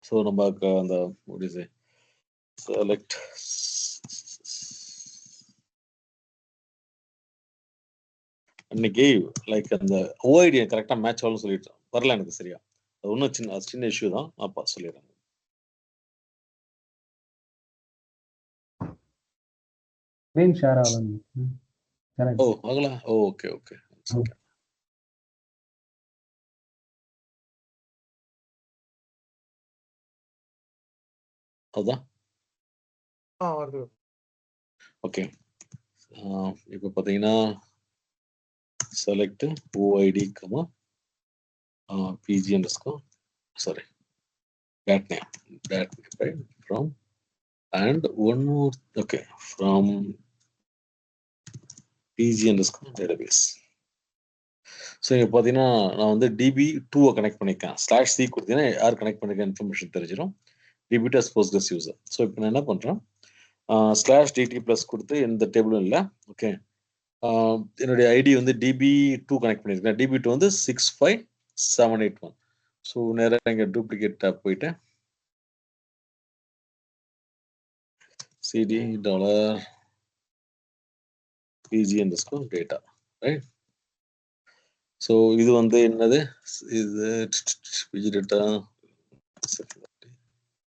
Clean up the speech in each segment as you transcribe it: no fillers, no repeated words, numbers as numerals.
So நமக்கு அந்த select அன்னைக்கு லைக் அந்த ஓஐடி கரெக்டாக மேட்ச் ஆகும்னு சொல்லிட்டு வரல எனக்கு சரியா. அது ஒன்றும் சின்ன இஷ்யூ தான். நான் சொல்லிடுறேன். ஸ்க்ரீன் ஷேர் ஆகலாம். ஓ ஆகல. Okay okay. அதுதான் வருது. ஓகே. இப்போ பார்த்தீங்கன்னா select OID, PG underscore, sorry, that name, right, from, and one more, okay, from PG underscore database. So இங்கே பார்த்தீங்கன்னா நான் வந்து DB2 கனெக்ட் பண்ணியிருக்கேன். /C கொடுத்தீங்கன்னா யார் கனெக்ட் பண்ணிருக்க இன்ஃபர்மேஷன் தெரிஞ்சிடும். DB2 as Postgres user. So இப்போ நான் என்ன பண்ணுறேன், /DT+ கொடுத்து எந்த டேபிளும் இல்லை. ஓகே, என்னுடைய ஐடி வந்து DB2 கனெக்ட் பண்ணியிருக்கேன். DB2 வந்து 65781. ஸோ நேராக இங்கே டூப்ளிகேட் டேப் போயிட்டு CD $PG underscore data, right? So இது வந்து என்னது, இது PG data,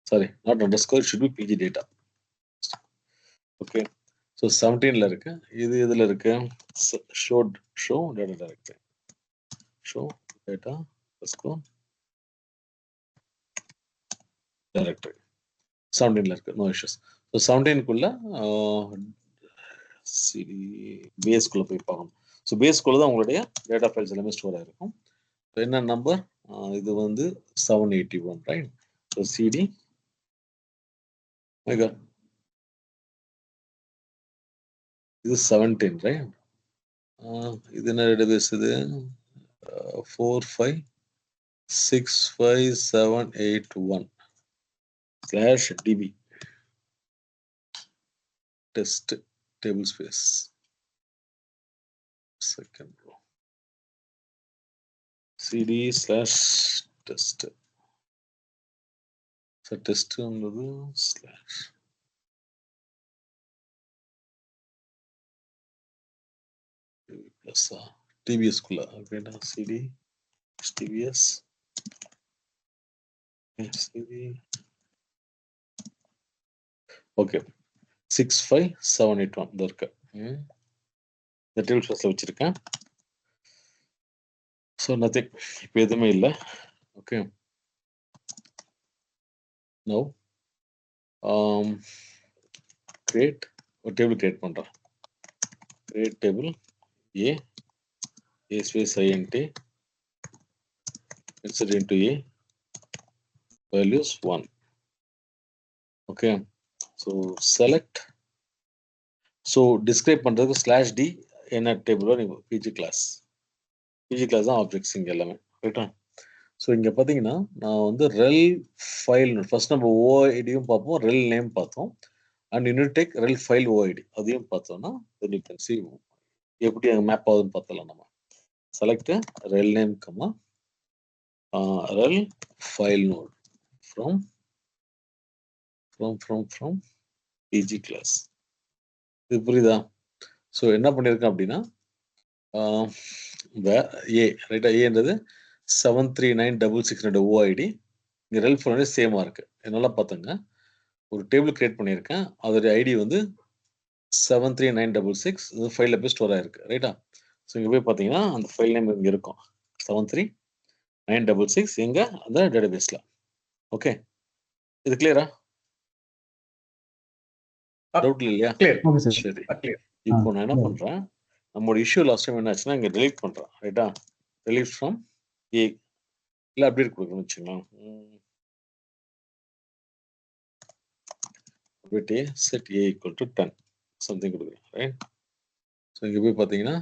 sorry, not underscore, should be PG data. Okay, so 17ல இருக்கு. இது இதில் இருக்கு, show data directory, show data underscore directory 17ல இருக்கு. No issues. ஸோ 17க்குள்ள CD பேஸ்க்குள்ள போய் பார்க்கணும். ஸோ பேஸ்க்குள்ள தான் உங்களுடைய டேட்டா ஃபைல்ஸ் எல்லாமே ஸ்டோர் ஆகிருக்கும். ஸோ என்ன நம்பர், இது வந்து 781, ரைட்? ஸோ CD இது 17, ரைட்? இது என்ன டேட்டாபேஸ், இது 4565781/DB test table space second row CD/test. so test ಅನ್ನೋದು slash plus TBS குள்ள ஓகேடா, CD TBS CD ஓகே 65781 இந்த இருக்கு. இந்த டேபிள் ஸ்பேஸ்ல வச்சிருக்கேன். ஸோ நத்திங், இப்போ எதுவுமே இல்லை. ஓகே, நோ கிரியேட் ஒரு டேபிள் கிரியேட் பண்ணுறேன். Create table A space INT insert into A values 1. okay, so select, so describe பண்றதுக்கு /D என்ன டேபிளோ நீங்க PG class தான் ஆப்ஜெக்ட்ஸ் இங்க எல்லாமே, ரைட்டா? ஸோ இங்க பாத்தீங்கன்னா நான் வந்து ரெல் ஃபைல், ஃபர்ஸ்ட் நம்ம ஓஐடியும் பார்ப்போம், ரெல் நேம் பார்த்தோம், அண்ட் யூனிடெக் ரெல் ஃபைல் ஓஐடி அதையும் பார்த்தோம்னா then you can see எப்படி அங்கே மேப் ஆகுதுன்னு பார்த்தலாம். நம்ம select rel name, rel file node from PG class. இது புரியுதா? ஸோ என்ன பண்ணியிருக்கேன் அப்படின்னா A, ரைட்டா? ஏன்றது 73966 ஓஐடி, இங்கே ரெல் ஃபைல் சேமாக இருக்கு. என்னால் பார்த்துங்க, ஒரு டேபிள் கிரியேட் பண்ணியிருக்கேன், அதோடைய ஐடி வந்து 73966, இது ஃபைலில் போய் ஸ்டோர் ஆயிருக்கு, ரைட்டா? ஸோ இங்கே போய் பார்த்தீங்கன்னா அந்த ஃபைல் நேம் இங்கே இருக்கும் 73966 எங்க அந்த டேட்டாபேஸ்ல. ஓகே, இது கிளியரா? டவுட் இல்லையா? சரி, இப்போ நான் என்ன பண்றேன், நம்மளோட இஷ்யூ லாஸ்ட் டைம் என்ன ஆச்சுன்னா இங்க டெலீட் பண்றேன், ரைட்டா? டெலீட் ஃப்ரம் A இல்ல அப்டேட் கொடுக்கணும்னு வச்சுக்கலாம். Update A set A equal to 10 something கொடுக்குறேன், ரைட்? ஸோ இங்கே போய் பார்த்தீங்கன்னா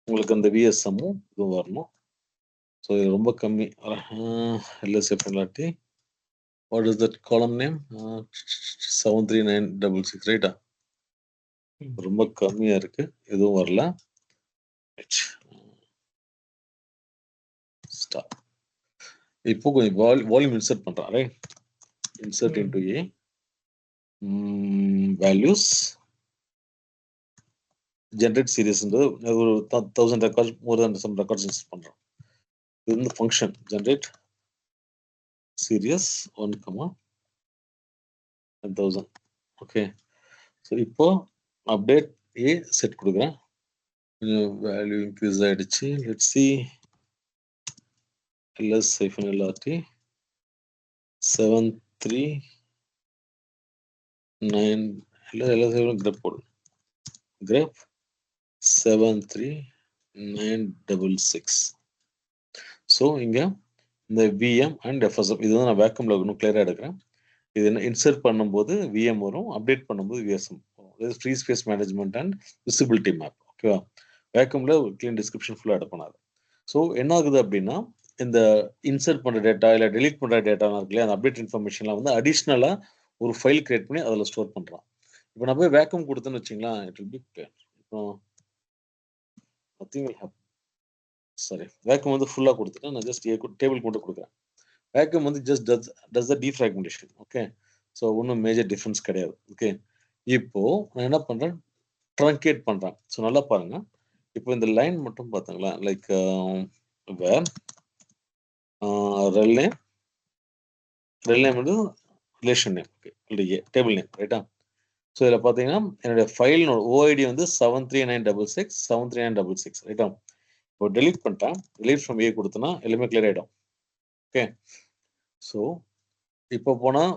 உங்களுக்கு அந்த விஎஸ்எம்மும் இதுவும் வரணும். ஸோ இது ரொம்ப கம்மி, எல்எஸ்எஃப் இல்லாட்டி வாட் இஸ் தட் காலம் நேம் 73966, ரைட்டா? ரொம்ப கம்மியா இருக்கு, எதுவும் வரல. ஸ்டாப். இப்போ கொஞ்சம் வால்யூம் இன்சர்ட் பண்றேன், right? insert into A, values, generate series ஒரு 1000 records, more than some records insert பண்றோம். இது வந்து function generate series 1, 1000. Okay, so இப்போ அப்டேட் A செட் கொடுக்குறேன். வேல்யூ இன்க்ரீஸ் ஆயிடுச்சு. Let's see ls -lrt 739 ls grep போடு grep 73966. So இங்க இந்த VM அண்ட் FSM இது வந்து நான் வேக்கம்ல இன்னும் கிளியரா எடுக்கிறேன். இது என்ன இன்சர்ட் பண்ணும்போது VM வரும், அப்டேட் பண்ணும்போது VSM வரும். Free space management and visibility map. ஓகேவா? வேக்கம்ல கிளீன் டிஸ்கிரிப்ஷன் ஃபுல்லாக எட் பண்ணாது. ஸோ என்ன ஆகுது அப்படின்னா, இந்த இன்சர்ட் பண்ணுற டேட்டா இல்லை டெலீட் பண்ணுற டேட்டாலாம் இருக்கு இல்லையா, அந்த அப்டேட் இன்ஃபர்மேஷன்லாம் வந்து அடிஷ்னலாக ஒரு ஃபைல் கிரியேட் பண்ணி அதில் ஸ்டோர் பண்ணுறான். இப்போ நான் போய் வேக்கம் கொடுத்தேன்னு வச்சிங்களேன், இட் வில் பி கிளியர். இப்போ நத்திங் வில் ஹேப்பன். சரி, வேக்கம் வந்து ஃபுல்லாக கொடுத்துட்டேன். நான் ஜஸ்ட் டேபிள் கொண்டு கொடுக்குறேன். வேக்கம் வந்து ஜஸ்ட் டஸ் த டீஃப்ராக்மெண்டேஷன். ஓகே, ஸோ ஒன்றும் மேஜர் டிஃப்ரென்ஸ் கிடையாது. ஓகே, இப்போ நான் என்ன பண்ணுறேன், ட்ரங்கேட் பண்ணுறேன். ஸோ நல்லா பாருங்க, இப்போ இந்த லைன் மட்டும் பார்த்துங்களா, லைக் வேர் rel name வந்து ரிலேஷன் நேம். ஓகே, இல்லையே டேபிள் நேம், ரைட்டா? ஸோ இதில் பார்த்தீங்கன்னா என்னுடைய ஃபைல்னோட OID வந்து 73966 73966, ரைட்டா? இப்போ டெலீட் பண்ணிட்டேன். டெலீட் ஃப்ரம் A கொடுத்தனா எல்லாமே கிளியர் ஆகிடும். ஓகே, ஸோ இப்போ போனால்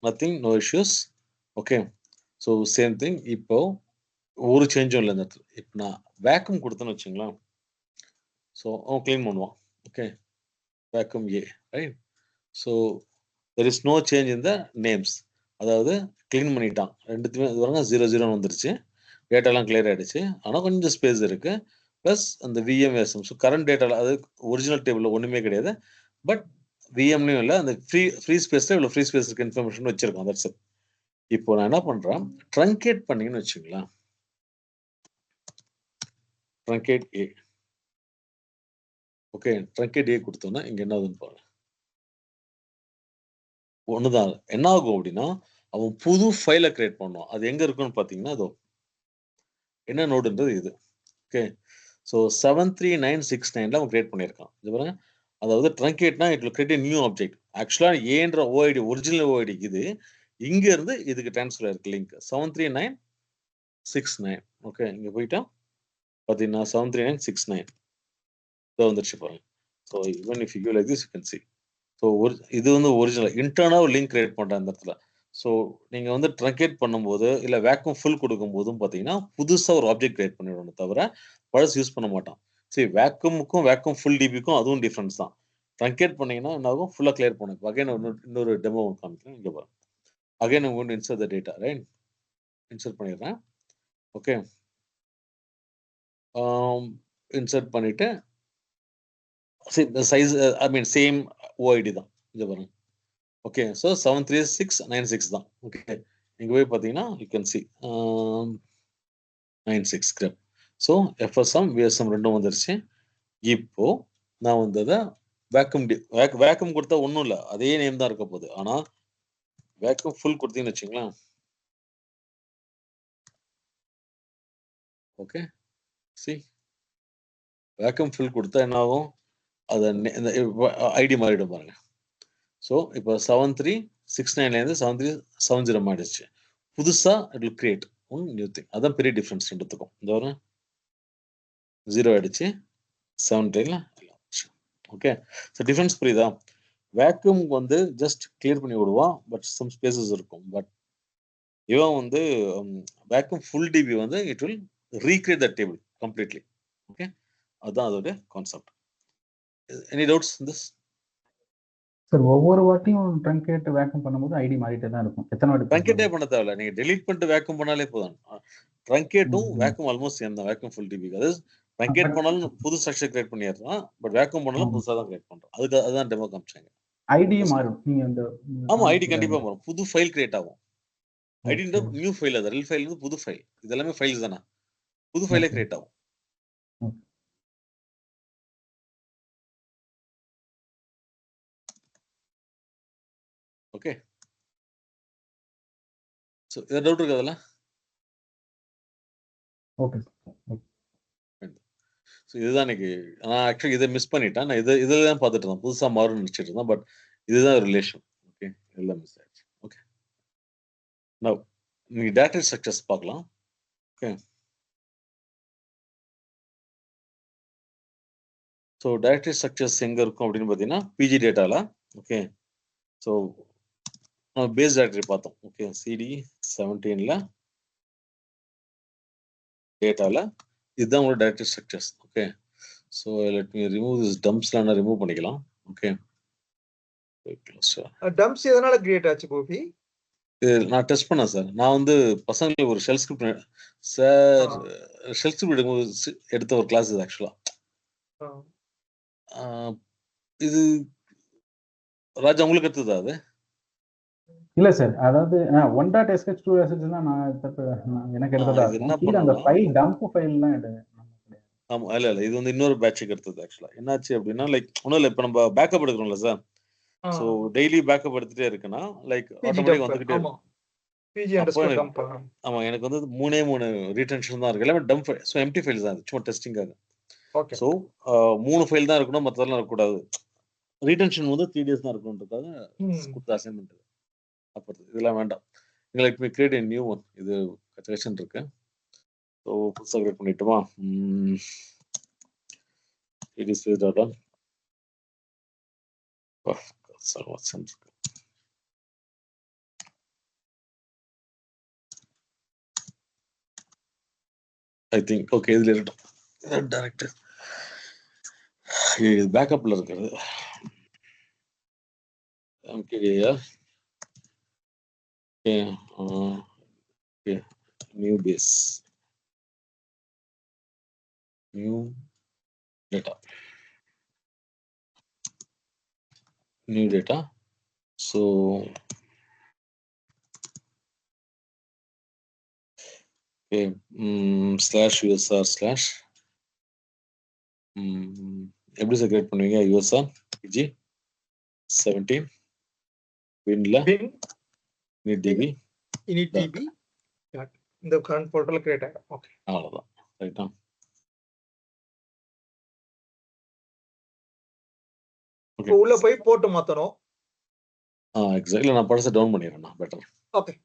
nothing, no issues. Okay, so same thing. இப்போ ஒரு சேஞ்சும் இல்லை இந்த இடத்துல. இப்போ நான் வேக்கம் கொடுத்தேன்னு வச்சுங்களேன், ஸோ அவன் கிளீன் பண்ணுவான். Okay, vacuum A, right? So there is no change in the names. அதாவது கிளீன் பண்ணிட்டான். ரெண்டுத்துமே இது வரங்க 00 வந்துருச்சு. டேட்டாலாம் கிளியர் ஆயிடுச்சு. ஆனால் கொஞ்சம் ஸ்பேஸ் இருக்கு. ப்ளஸ் அந்த VMSM. ஸோ கரண்ட் டேட்டாவில் அது ஒரிஜினல் டேபிளில் ஒன்றுமே கிடையாது. பட் VMலையும் இல்லை, அந்த ஃப்ரீ ஸ்பேஸில் இவ்வளோ ஃப்ரீ ஸ்பேஸ் இருக்க இன்ஃபர்மேஷன் வச்சிருக்கோம். That's it. இப்போ நான் என்ன பண்ணுறேன், ட்ரங்கேட் பண்ணீங்கன்னு வச்சுங்களேன், truncate A. Okay, truncate A கொடுத்தோன்னா இங்கே என்ன ஆகுதுன்னு பாருங்க. ஒண்ணுதான். என்ன ஆகும் அப்படின்னா, அவன் புது ஃபைலை கிரியேட் பண்ணுவான். அது எங்க இருக்குன்னு பார்த்தீங்கன்னா, அதோ என்ன நோடுன்றது இது. ஓகே, ஸோ 73969 அவன் கிரியேட் பண்ணியிருக்கான். இது பாருங்க, அதாவது ட்ரங்கேட்னா it will create new object. ஆக்சுவலாக ஏன்ற OID ஒரிஜினல் OID இது, இங்க இருந்து இதுக்கு டிரான்ஸ்ஃபர் ஆயிருக்கு லிங்க் 73969. ஓகே, இங்க போயிட்டா பார்த்தீங்கன்னா 73969 வந்துருச்சு பாருங்க. So even if you like this you can C. So இது வந்து ஒரிஜினல் இன்டர்னல் லிங்க் கிரியேட் பண்ணுற அந்த இடத்துல. ஸோ நீங்கள் வந்து ட்ரங்கேட் பண்ணும்போது இல்லை வேக்கம் ஃபுல் கொடுக்கும்போதும் பார்த்தீங்கன்னா புதுசாக ஒரு ஆப்ஜெக்ட் கிரியேட் பண்ணிடணும், தவிர பழசு யூஸ் பண்ண மாட்டான். சரி, வேக்கமுக்கும் வேக்கம் ஃபுல் டிபிக்கும் அதுவும் டிஃப்ரென்ஸ் தான். ட்ரங்கேட் பண்ணீங்கன்னா என்ன ஆகும், ஃபுல்லாக கிளியர் பண்ணும். அகைன் இன்னொரு டெமோ காமிக்கிறேன். இங்கே பாருங்க. Again I'm going to insert the data, right? Insert பண்ணிடுறேன். ஓகே, இன்சர்ட் பண்ணிட்டு சைஸ் ஐ மீன் சேம் OID தான். இங்கே பாருங்க. ஓகே, ஸோ 73696 தான். ஓகே, இங்கே போய் பார்த்தீங்கன்னா you can see 96 graph. So FSM VSM ரெண்டும் வந்துருச்சு. இப்போ நான் வந்து அதை வேக்கம் கொடுத்தா ஒன்றும் இல்லை, அதே நேம் தான் இருக்க போகுது. ஆனால் வேக்கம் ஃபுல் கொடுத்தீங்கன்னு வச்சுங்களேன். ஓகே, சி வேக்கம் ஃபுல் கொடுத்தா என்ன ஆகும், அதை ஐடி மாறிடும் பாருங்க. ஸோ இப்போ 7369 7370 மாறிடுச்சு. புதுசாக it will create one new thing. அதான் பெரிய டிஃப்ரென்ஸ் ரெண்டுத்துக்கும். இந்த வர 0 ஆயிடுச்சு, 710ல. ஓகே, ஸோ டிஃப்ரென்ஸ் புரியுதா? வேக்யூம் வந்து ஜஸ்ட் கிளியர் பண்ணி விடுவான், பட் சம் ஸ்பேசஸ் இருக்கும். பட் இவன் வந்து வேக்யூம் ஃபுல் டிபி வந்து it will recreate the table completely. Okay, அதுதான் அதோட concept. Any doubts in this? Sir, ஒவ்வொரு வாட்டியும் ட்ரங்கேட் வேக்கம் பண்ணும்போது ஐடி மாறிட்டே தான் இருக்கும். எத்தனை வாட்டி ட்ரங்கேட்டே பண்ண தேவையில்ல, நீங்க டெலீட் பண்ணிட்டு வேக்கம் பண்ணாலே போதும். ட்ரங்கேட்டும் வேக்கம் ஆல்மோஸ்ட் சேம் தான். வேக்கம் ஃபுல் டிபி, அதாவது ட்ரங்கேட் பண்ணாலும் புது ஸ்ட்ரக்சர் கிரியேட் பண்ணிடுறான், பட் வேக்கம் பண்ணாலும் புதுசாக தான் கிரியேட் பண்றான். அதுதான் டெமோ காமிச்சாங்க. ஐடியும் மாறும். நீங்க அந்த ஆமா, ஐடி கண்டிப்பா மாறும். புது ஃபைல் கிரியேட் ஆகும். ஐடின்ற நியூ ஃபைல், அது ரெல் ஃபைல் வந்து புது ஃபைல். இதெல்லாமே ஃபைல்ஸ் தானே, புது ஃபைலே கிரியேட் ஆகும். ஓகே. ஸோ இதை டவுட் இருக்கு அதில்? Okay sir. ஸோ இதுதான் இன்னைக்கு நான் ஆக்சுவலி இதை மிஸ் பண்ணிட்டேன். நான் இதில் தான் பார்த்துட்டு இருந்தேன், புதுசாக மாறும்னு நினச்சிட்டு இருந்தேன். பட் இதுதான் ரிலேஷன். ஓகே, எல்லாம் மிஸ் ஆயிடுச்சு. ஓகே, நான் நீங்கள் டேட்டா ஸ்ட்ரக்சர்ஸ் பார்க்கலாம். ஓகே, ஸோ டைரக்டரி ஸ்ட்ரக்சர்ஸ் எங்கே இருக்கும் அப்படின்னு பார்த்தீங்கன்னா பிஜி டேட்டாவில். ஓகே, ஸோ நம்ம பேஸ் டைரக்டரி பார்த்தோம். ஓகே, சிடி 17ல் டேட்டாவில் இதுதான் உங்களோட directory structures. Okay, so let me remove this டம்ப்ஸ்லாம் நான் ரிமூவ் பண்ணிக்கலாம். ஓகே, டம்ப்ஸ் எதனால கிரியேட் ஆச்சு கோபி? நான் டெஸ்ட் பண்ணேன் சார். நான் வந்து பசங்களுக்கு ஒரு shell script sir shell script எடுத்த ஒரு கிளாஸ் இது ஆக்சுவலாக. இது ராஜா உங்களுக்கு எடுத்ததா அது? இல்ல சார், அதாவது .sh 2sh தான் எனக்கு எடுத்ததா இது என்ன இருக்கும். கீழ அந்த பண்ணலாம்? ஃபைல் டம்ப் ஃபைல்லாம் ஆமா, இல்ல இது வந்து இன்னொரு பேட்சுக்கு எடுத்தது ஆக்சுவலா. என்னாச்சு அப்படின்னா லைக் ஒன்றும் இல்லை, இப்போ நம்ம பேக்கப் எடுக்கிறோம்ல சார். ஸோ டெய்லி பேக்கப் எடுத்துட்டே இருக்குன்னா லைக் ஆட்டோமேட்டிக் வந்துகிட்டே இருக்கும். ஆமா, எனக்கு வந்து 3 ரீடென்ஷன் தான் இருக்கு, எல்லாமே dump file. So empty files தான், சும்மா டெஸ்டிங்காக. ஸோ 3 ஃபைல் தான் இருக்கணும், மற்றதெல்லாம் இருக்கக்கூடாது. ரீடென்ஷன் வந்து 3 days தான் இருக்கணுன்றதுக்காக கொடுத்த அசைன்மெண்ட். அப்போ இதெல்லாம் வேண்டாம். எங்களுக்கு கிரியேட் நியூ ஒன், இது கன்ஸ்ட்ரக்ஷன் இருக்கு. ஸோ புதுசாக create பண்ணிட்டுமா? it is with data. I think okay, இதுல இருக்கட்டும். டைரக்ட் இது பேக்கப்ல இருக்குது. MKDA. Okay, new base, new data, new data. So okay, slash usr slash எப்படி சார் கிரியேட் பண்ணுவீங்க? usr pg 17 winல initdb இந்த கரண்ட் போர்ட்டல்ல கிரியேட் ஆகும். ஓகே, அவ்வளவுதான். ரைட்டா? இப்போ உள்ள போய் போட்டு மாத்தணும். எக்ஸாக்ட்லி. நான் பழச டவுன் பண்ணிடுறேன் நான் பெட்டர். ஓகே,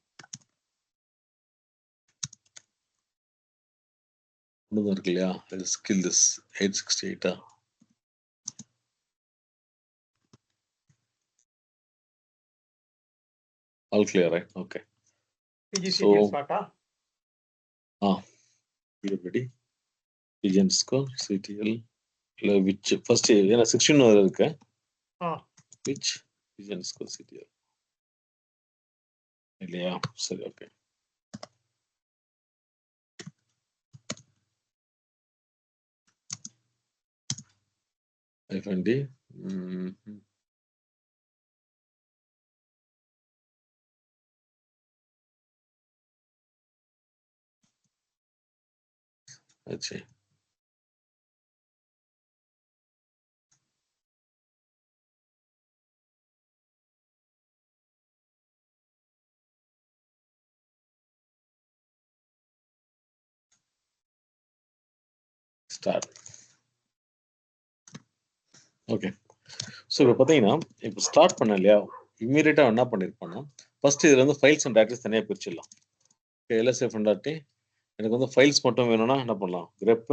ஒன்று இருக்கு இல்லையா, skill this 868. All clear, right? Okay, PGCTL ஸ்டார்ட்டா? ரெடி. பிஜன் ஸ்கோர் சிடிஎல் இல்லை விச் ஃபர்ஸ்ட் ஏன்னா 16 வரை இருக்கு. விச் பிஜன் ஸ்கோர் சிடிஎல் இல்லையா? சரி, ஓகே. ஐஃபன்டி ஆச்சு. ஸ்டார்ட். ஓகே, ஸோ இப்போ பார்த்தீங்கன்னா இப்போ ஸ்டார்ட் பண்ண இல்லையா, இம்மீடியட்டாக என்ன பண்ணியிருப்போம்னா ஃபர்ஸ்ட் இதில் வந்து ஃபைல்ஸ் அண்ட் டேட்டாஸ் தனியாக பிரிச்சிடலாம். ஓகே, LSF எனக்கு வந்து ஃபைல்ஸ் மட்டும் வேணும்னா என்ன பண்ணலாம்? கிரெப்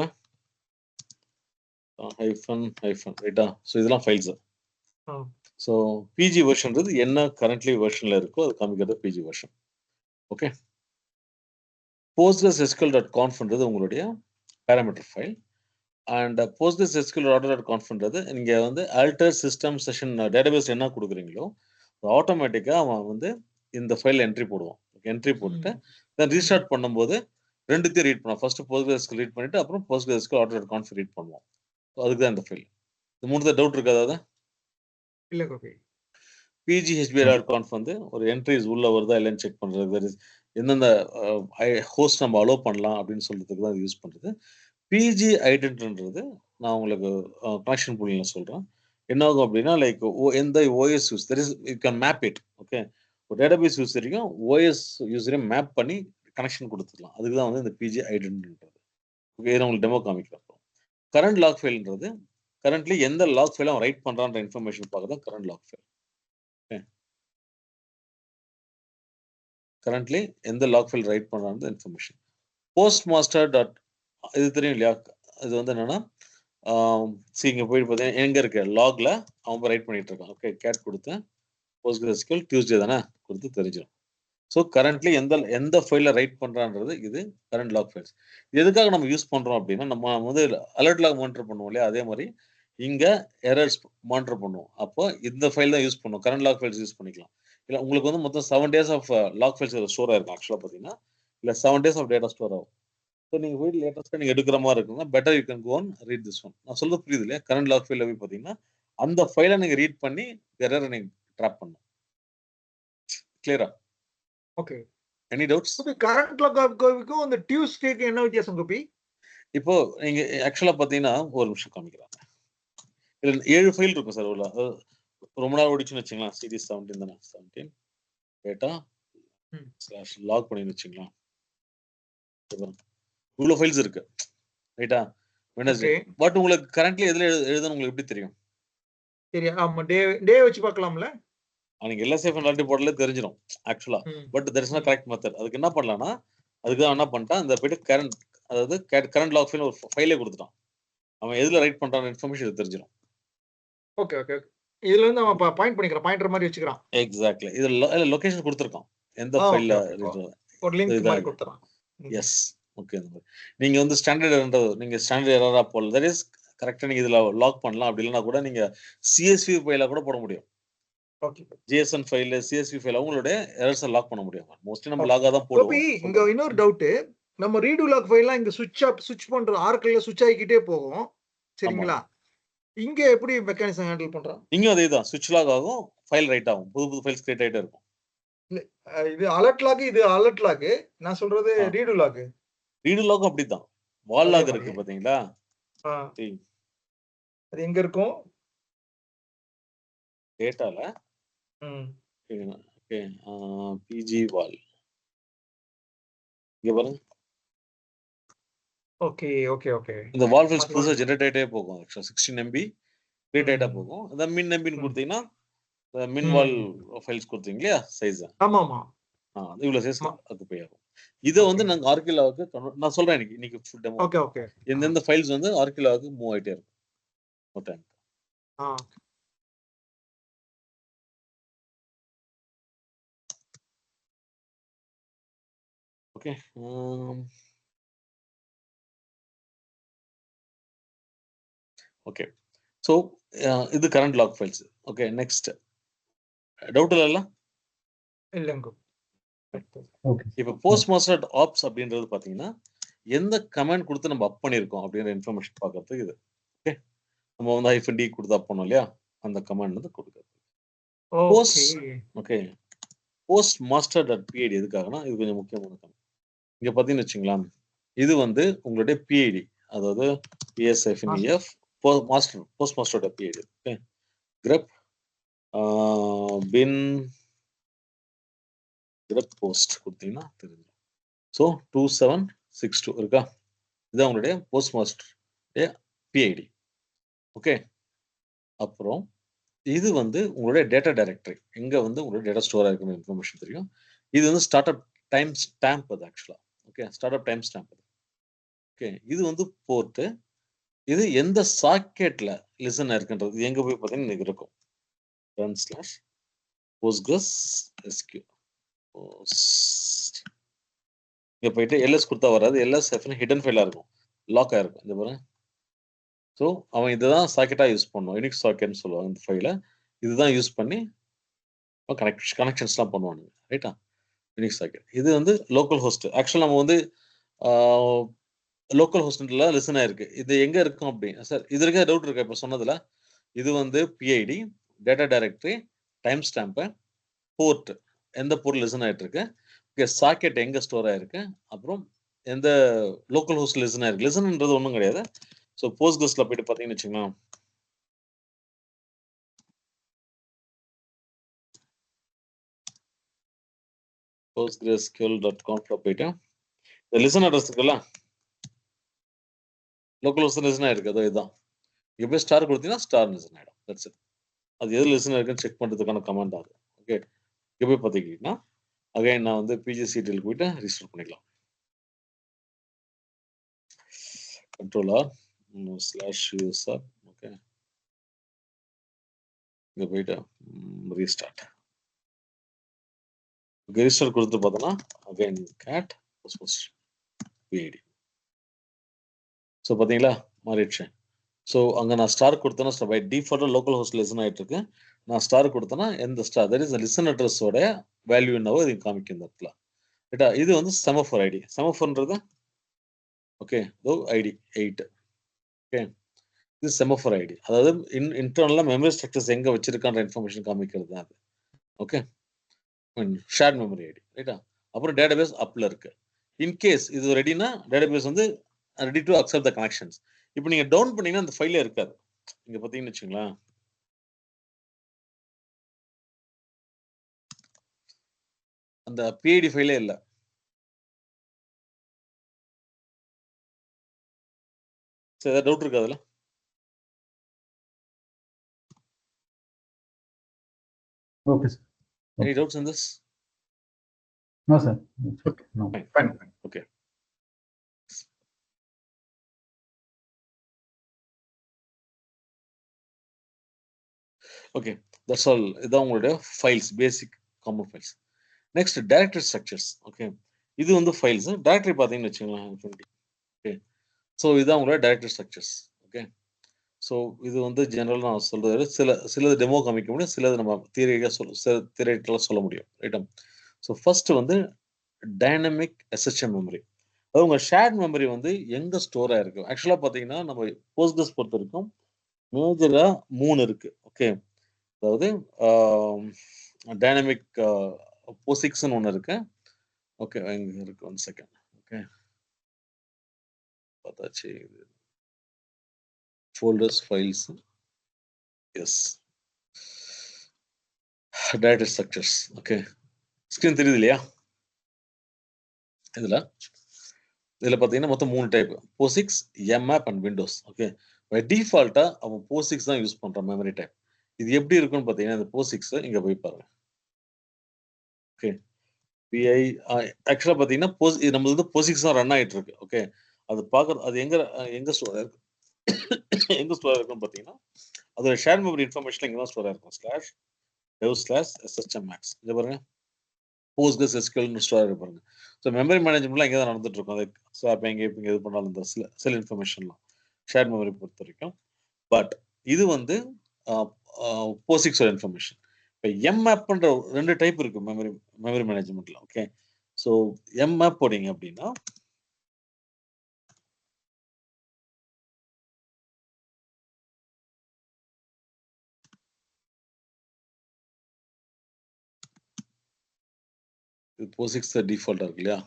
ஹைஃபன் ரைட்டா? ஸோ இதெல்லாம் ஃபைல்ஸ். ஸோ பிஜி வெர்ஷன்றது என்ன கரண்ட்லி வெர்ஷனில் இருக்கோ அது காமிக்கிறது பிஜி வெர்ஷன். ஓகே, postgresql.conf உங்களுடைய பேராமீட்டர் ஃபைல் அண்ட் postgresql.order.conf நீங்கள் வந்து alter system session database என்ன கொடுக்குறீங்களோ ஆட்டோமேட்டிக்காக அவன் வந்து இந்த ஃபைல் என்ட்ரி போடுவான். என்ட்ரி போட்டுட்டு தென் ரீஸ்டார்ட் பண்ணும்போது ரெண்டுத்தையும் ரீட் பண்ணுவான். ஃபர்ஸ்ட் postgresql ரீட் பண்ணிட்டு அப்புறம் postgresql.order.conf ரீட் பண்ணுவான். அதுக்கு தான் இந்த ஃபைல். இது மூணு டவுட் இருக்காதா? இல்ல கோபி. PGHBI.conf வந்து ஒரு என்ட்ரிஸ் உள்ள வருதா இல்லைன்னு செக் பண்றது, எந்தெந்த ஹோஸ்ட் நம்ம அலோவ் பண்ணலாம் அப்படின்னு சொல்றதுக்கு தான் யூஸ் பண்றது. பிஜி ஐடென்டின்றது நான் உங்களுக்கு கனெக்ஷன் புள்ளியில் சொல்றேன். என்ன ஆகும் அப்படின்னா லைக் எந்த OS use there is you can map it. Okay, database யூசரையும் ஓஎஸ் யூசரையும் மேப் பண்ணி கனெக்ஷன் கொடுத்துக்கலாம். அதுக்கு தான் வந்து இந்த பிஜி ஐடென்டின்றது. ஓகே, இதை உங்களுக்கு டெமோ காமிக்கிறோம். கரண்ட் லாக் ஃபைல்ன்றது கரண்ட்லி எந்த லாக் ஃபைல் அவன் ரைட் பண்றான்ற இன்ஃபர்மேஷன் பார்க்க தான் current log file. Okay, currently எந்த லாக் ஃபைல் ரைட் பண்றான்ற இன்ஃபர்மேஷன். போஸ்ட் மாஸ்டர் டாட் இது தெரியும் இல்லையா? இது வந்து என்னன்னா இங்க போயிட்டு பார்த்தீங்கன்னா எங்க இருக்கு லாக்ல அவன் ரைட் பண்ணிட்டு இருக்கான். ஓகே, கேட் கொடுத்து PostgreSQL டியூஸ்டே தானே கொடுத்து தெரிஞ்சிடும். ஸோ கரண்ட்லி எந்த ஃபைல ரைட் பண்றான்றது இது கரண்ட் லாக் ஃபைல்ஸ். எதுக்காக நம்ம யூஸ் பண்றோம் அப்படின்னா நம்ம வந்து அலர்ட் லாக் மானிட்டர் பண்ணுவோம் இல்லையா? அதே மாதிரி இங்க எரர்ஸ் மானிட்டர் பண்ணுவோம். அப்போ இந்த ஃபைல் தான் யூஸ் பண்ணுவோம். கரண்ட் லாக் ஃபைல்ஸ் யூஸ் பண்ணிக்கலாம். இல்லை உங்களுக்கு வந்து மொத்தம் 7 days of log files store ஆயிருக்கும் ஆக்சுவலாக பார்த்தீங்கன்னா, இல்லை 7 days ஆஃப் டேட்டா ஸ்டோர் ஆகும். ஸோ நீங்கள் போய் லேட்டஸ்ட்டாக நீங்கள் எடுக்கிற மாதிரி இருக்குன்னா better you can go and read this one. நான் சொல்றது புரியுது இல்லையா? கரண்ட் லாக் ஃபைலில் போய் பார்த்தீங்கன்னா அந்த ஃபைலை நீங்கள் ரீட் பண்ணி எரரை நீங்கள் ட்ராப் பண்ணணும். கிளியரா? ஓகே. Any doubts? கரண்ட் லாக்கும் அந்த டியூஸ்டேக்கு என்ன வித்தியாசம் கோபி? இப்போ நீங்க ஆக்சுவலா பாத்தீங்கன்னா ஒரு நிமிஷம் காமிக்கிறாங்க. இதுல 7 ஃபைல் இருக்கும் சார். உள்ள ரொம்ப நாள் ஓடிச்சுன்னு வச்சுங்களேன். சீரிஸ் 17 தானே, 17 டேட்டா /லாக் பண்ணி வச்சுங்களேன். இவ்வளவு ஃபைல்ஸ் இருக்கு ரைட்டா? வெட்னஸ்டே. பட் உங்களுக்கு கரண்ட்லி எதுல எழுதணும் உங்களுக்கு எப்படி தெரியும்? சரி, ஆமா, டே வச்சு பார்க்கலாம்ல. நீங்க எல்லா சேஃப் அண்ட் போர்ட்ல தெரிஞ்சிடும் ஆக்சுவலா. But there is no correct method. அதுக்கு என்ன பண்ணலாம்னா அதுக்கு தான் என்ன பண்ணிட்டான் இந்த போயிட்டு கரண்ட் லாக் ஃபைல் ஒரு ஃபைலே கொடுத்துட்டான். அவன் எதுல ரைட் பண்றான் இன்ஃபர்மேஷன் இது தெரிஞ்சிடும். Okay okay. இதுல இருந்து அவன் பாயிண்ட் பண்ணிக்கிறான், பாயிண்டர் மாதிரி வச்சுக்கிறான். எக்ஸாக்ட்லி. இதுல லொகேஷன் கொடுத்திருக்கான். எந்த ஃபைல்ல ஒரு லிங்க் மாதிரி கொடுத்துறான். எஸ். ஓகே. நீங்க வந்து ஸ்டாண்டர்ட் நீங்க ஸ்டாண்டர்ட் எரரா போடல. தட் இஸ் கரெக்ட்டா நீங்க இதுல லாக் பண்ணலாம். அப்படி இல்லனா கூட நீங்க CSV ஃபைலா கூட போட முடியும். Okay. JSON file, CSV file அவங்களோட எரர்ஸ் லாக் பண்ண முடியும். மோஸ்ட்லி நம்ம லாகா தான் போடுவோம். கோபி, இங்க இன்னொரு டவுட். நம்ம ரீடு லாக் ஃபைல்லாம் இங்க சுவிட்ச் பண்ற ஆர்க்கிள்ல சுவிட்ச் ஆகிக்கிட்டே போகும். சரிங்களா? இங்க எப்படி மெக்கானிசம் ஹேண்டில் பண்றோம்? இங்க அதேதான். சுவிட்ச் லாக் ஆகும், ஃபைல் ரைட் ஆகும். புது ஃபைல்ஸ் கிரியேட் ஆயிட்டே இருக்கும். இது அலர்ட் லாக், இது அலர்ட் லாக். நான் சொல்றது ரீடு லாக். ரீடு லாக் அப்படிதான். வால் லாக் இருக்கு பாத்தீங்களா? அது எங்க இருக்கும்? டேட்டால. ஓகே. PG வால். இங்க பாருங்க. Okay okay okay. இந்த வால் ஃபைல்ஸ் புதுசா ஜெனரேட் ஆயிட்டே போகும். ஆக்சுவலா 16 MB கிரியேட் ஆயிட்டே போகும். அத மின் MBன்னு கொடுத்தீங்கன்னா மின் வால் ஃபைல்ஸ் கொடுத்தீங்க இல்லையா சைஸ். ஆமா ஆமா. இவ்வளவு சைஸ் ஆக்குபை ஆகும். இத வந்து நாங்க ஆர்கிலாவுக்கு நான் சொல்றேன் இன்னைக்கு ஃபுல் டெமோ. Okay okay. இந்த ஃபைல்ஸ் வந்து ஆர்கிலாவுக்கு மூவ் ஆயிட்டே இருக்கும் மொத்தம். ஓகே. ஓகே. சோ இது current log files. Okay, next doubt இல்ல? இல்லங்க. ஓகே. இப்போ போஸ்ட் மாஸ்டர் ஆப்ஸ் அப்படின்றது பாத்தீங்கன்னா எந்த கமாண்ட் கொடுத்து நம்ம அப் பண்ணிருக்கோம் அப்படிங்கிற இன்ஃபர்மேஷன் பார்க்கிறதுக்கு இது. ஓகே, நம்ம வந்து -d கொடுத்து அப் பண்ணோம் இல்லையா? அந்த கமாண்ட் வந்து கொடுக்குறது. Okay. Post master dot PID எதுக்காகனா இது கொஞ்சம் முக்கியமான கமாண்ட். இங்க பாத்தீங்கன்னு வச்சுங்களேன், இது வந்து உங்களுடைய PID, அதாவது PS-EF post master dot PID. Okay, grep bin grep post கொடுத்தீங்கன்னா தெரியும். ஸோ 2762 இருக்கா? இது உங்களுடைய போஸ்ட் மாஸ்டர் PID. ஓகே, அப்புறம் இது வந்து உங்களுடைய டேட்டா டைரக்டரி, எங்க வந்து உங்களுடைய டேட்டா ஸ்டோர் ஆயிருக்குன்னு இன்ஃபர்மேஷன் தெரியும். இது வந்து ஸ்டார்ட் அப் டைம் ஸ்டாம்ப் அது ஆக்சுவலா. Okay, start up time stamp அது. ஓகே, இது வந்து போர்ட். இது எந்த சாக்கெட்ல லிசன் இருக்குன்றது எங்க போய் பார்த்தீங்கன்னா இங்க இருக்கும். run/postgresql இங்க போயிட்டு ls கொடுத்தா வராது. ls ஹிடன் ஃபைலா இருக்கும், லாக் ஆயிருக்கும். இந்த பாருங்க. ஸோ அவன் இதுதான் சாக்கெட்டா யூஸ் பண்ணுவான். யூனிக் சாக்கெட்னு சொல்லுவாங்க இந்த ஃபைலை. இதுதான் யூஸ் பண்ணி கனெக்ஷன்ஸ்லாம் பண்ணுவானுங்க ரைட்டா? Unique socket. இது வந்து லோக்கல் ஹோஸ்ட். ஆக்சுவலாக நம்ம வந்து லோக்கல் ஹோஸ்ட்ல லிசன் ஆயிருக்கு. இது எங்க இருக்கும் அப்படி சார்? இது இருக்க டவுட் இருக்கா இப்போ சொன்னதுல? இது வந்து PID, data directory, time stamp, port, எந்த போர்ட் லிசன் ஆயிட்டு இருக்கு, சாக்கெட் எங்க ஸ்டோர் ஆயிருக்கு, அப்புறம் எந்த லோக்கல் ஹோஸ்ட் லிசன் ஆயிருக்கு. லிசன்ன்றது ஒன்றும் கிடையாது. ஸோ போஸ்ட்கிரஸ்ல போயிட்டு பார்த்தீங்கன்னு வச்சுக்கோங்களேன், postgresql.com போயிட்டு இந்த லிசன் அட்ரஸ் இருக்குல்ல, லோக்கல் ஹோஸ்ட் லிசன் ஆயிருக்கு. அதோ இதுதான். இங்க போய் ஸ்டார் கொடுத்தீங்கன்னா ஸ்டார் லிசன் ஆயிடும். That's it. அது எது லிசன் இருக்குன்னு செக் பண்றதுக்கான கமாண்ட் அது. ஓகே, இங்க போய் பார்த்துக்கிட்டீங்கன்னா அகைன் நான் வந்து PGCTL போயிட்டு ரிஜிஸ்டர் பண்ணிக்கலாம். Controller /user. ஓகே, இங்க போயிட்டு ரீஸ்டார்ட். ரெஜிஸ்டர் கொடுத்து பார்த்தோம்னா அகைன் cat PID. ஸோ பார்த்தீங்களா மாறிடுச்சு. ஸோ அங்கே நான் ஸ்டார் கொடுத்தேன்னா பை டிஃபால்ட்டாக லோக்கல் ஹோஸ்ட் லிசன் ஆகிட்டு இருக்கு. நான் ஸ்டார் கொடுத்தேன்னா எந்த ஸ்டார் தட் இஸ் லிசன் அட்ரஸோட வேல்யூ என்னவோ இது காமிக்கும் இந்த இடத்துல. ரைட்டா, இது வந்து செமஃபோர் ஐடி. செமஃபோர்ன்றது ஓகே ஐடி 8. ஓகே, இது செமஃபோர் ஐடி. அதாவது இன்டர்னலாக மெமரி ஸ்ட்ரக்சர்ஸ் எங்கே வச்சிருக்கான்ற இன்ஃபர்மேஷன் காமிக்கிறது தான் அது. Okay, shared memory ID. ரைட்டா, அப்புறம் டேட்டாபேஸ் அப்பில் இருக்கு. இன்கேஸ் இது ரெடினா டேட்டாபேஸ் வந்து ready to accept the connections. இப்போ நீங்க டவுன் பண்ணீங்கன்னா அந்த ஃபைலே இருக்காது. இங்க பாத்தீங்கன்னு வச்சுங்களேன், அந்த PID ஃபைலே இல்ல. சரி, ஏதாவது டவுட் இருக்கா அதுல? Okay, sir. Any doubts in this? No, sir. Okay. No. Fine. Okay. Okay, that's all. இதான் உங்களுடைய files, basic common files. Next directory structures. Okay, இது வந்து ஃபைல்ஸ். டைரக்டரி பார்த்தீங்கன்னு வச்சுங்களேன். ஓகே, ஸோ இதுதான் உங்களுடைய டைரக்டரி ஸ்ட்ரக்சர்ஸ். ஓகே, ஸோ இது வந்து ஜெனரல் நான் சொல்றது சிலது டெமோ காமிக்க முடியும், சிலது நம்ம தியரிட்டிக்கலாக சொல்ல முடியும். ரைட்டா, ஸோ ஃபர்ஸ்ட் வந்து டைனமிக் SHM மெமரி. அது உங்கள் ஷேர்ட் மெமரி வந்து எங்கே ஸ்டோர் ஆயிருக்கு. ஆக்சுவலாக பார்த்தீங்கன்னா நம்ம போஸ்ட்கிரஸ் பொறுத்த வரைக்கும் மேஜராக 3 இருக்கு. ஓகே, அதாவது டைனமிக் POSIXன்னு ஒன்று இருக்கு. ஓகே, இங்கே இருக்கு. 1 செகண்ட். ஓகே, பார்த்தாச்சு. Folders, files, yes, directory structures. Okay, screen தெரியுது இல்லையா? இதில் பார்த்தீங்கன்னா மொத்தம் 3 type: POSIX, mmap and Windows. Okay, by டிஃபால்ட்டாக அவன் POSIX தான் யூஸ் பண்ணுறான் மெமரி டைப். இது எப்படி இருக்குன்னு பார்த்தீங்கன்னா இந்த POSIX இங்கே போய் பாருங்க. ஓகே, PI ஆக்சுவலாக பார்த்தீங்கன்னா இது நம்மளது POSIX தான் ரன் ஆகிட்டு இருக்கு. ஓகே, அது பார்க்குறது அது எங்கே ஸ்டோர் ஆயிருக்கு எங்கே ஸ்டோர் ஆயிருக்குன்னு பார்த்தீங்கன்னா அதோட ஷேர் மெமரி இன்ஃபர்மேஷன் இங்கே தான் ஸ்டோர் ஆயிருக்கும். /dev/SHMax. இதை பாருங்க, போஸ்ட்கிரஸ் SQL ஸ்டோர் ஆகி பாருங்க. ஸோ மெமரி மேனேஜ்மெண்ட்லாம் இங்கே தான் நடந்துட்டு இருக்கும். அது ஸ்வாப் எங்கே இது பண்ணாலும் இந்த சில இன்ஃபர்மேஷன்லாம் ஷேர் மெமரி பொறுத்த வரைக்கும். பட் இது வந்து POSIXோட இன்ஃபர்மேஷன். இப்போ mmapன்ற 2 டைப் இருக்கு மெமரி மேனேஜ்மெண்ட்ல. ஓகே, ஸோ mmap போடிங்க அப்படின்னா இது POSIX டிஃபால்ட்டா இருக்கு இல்லையா?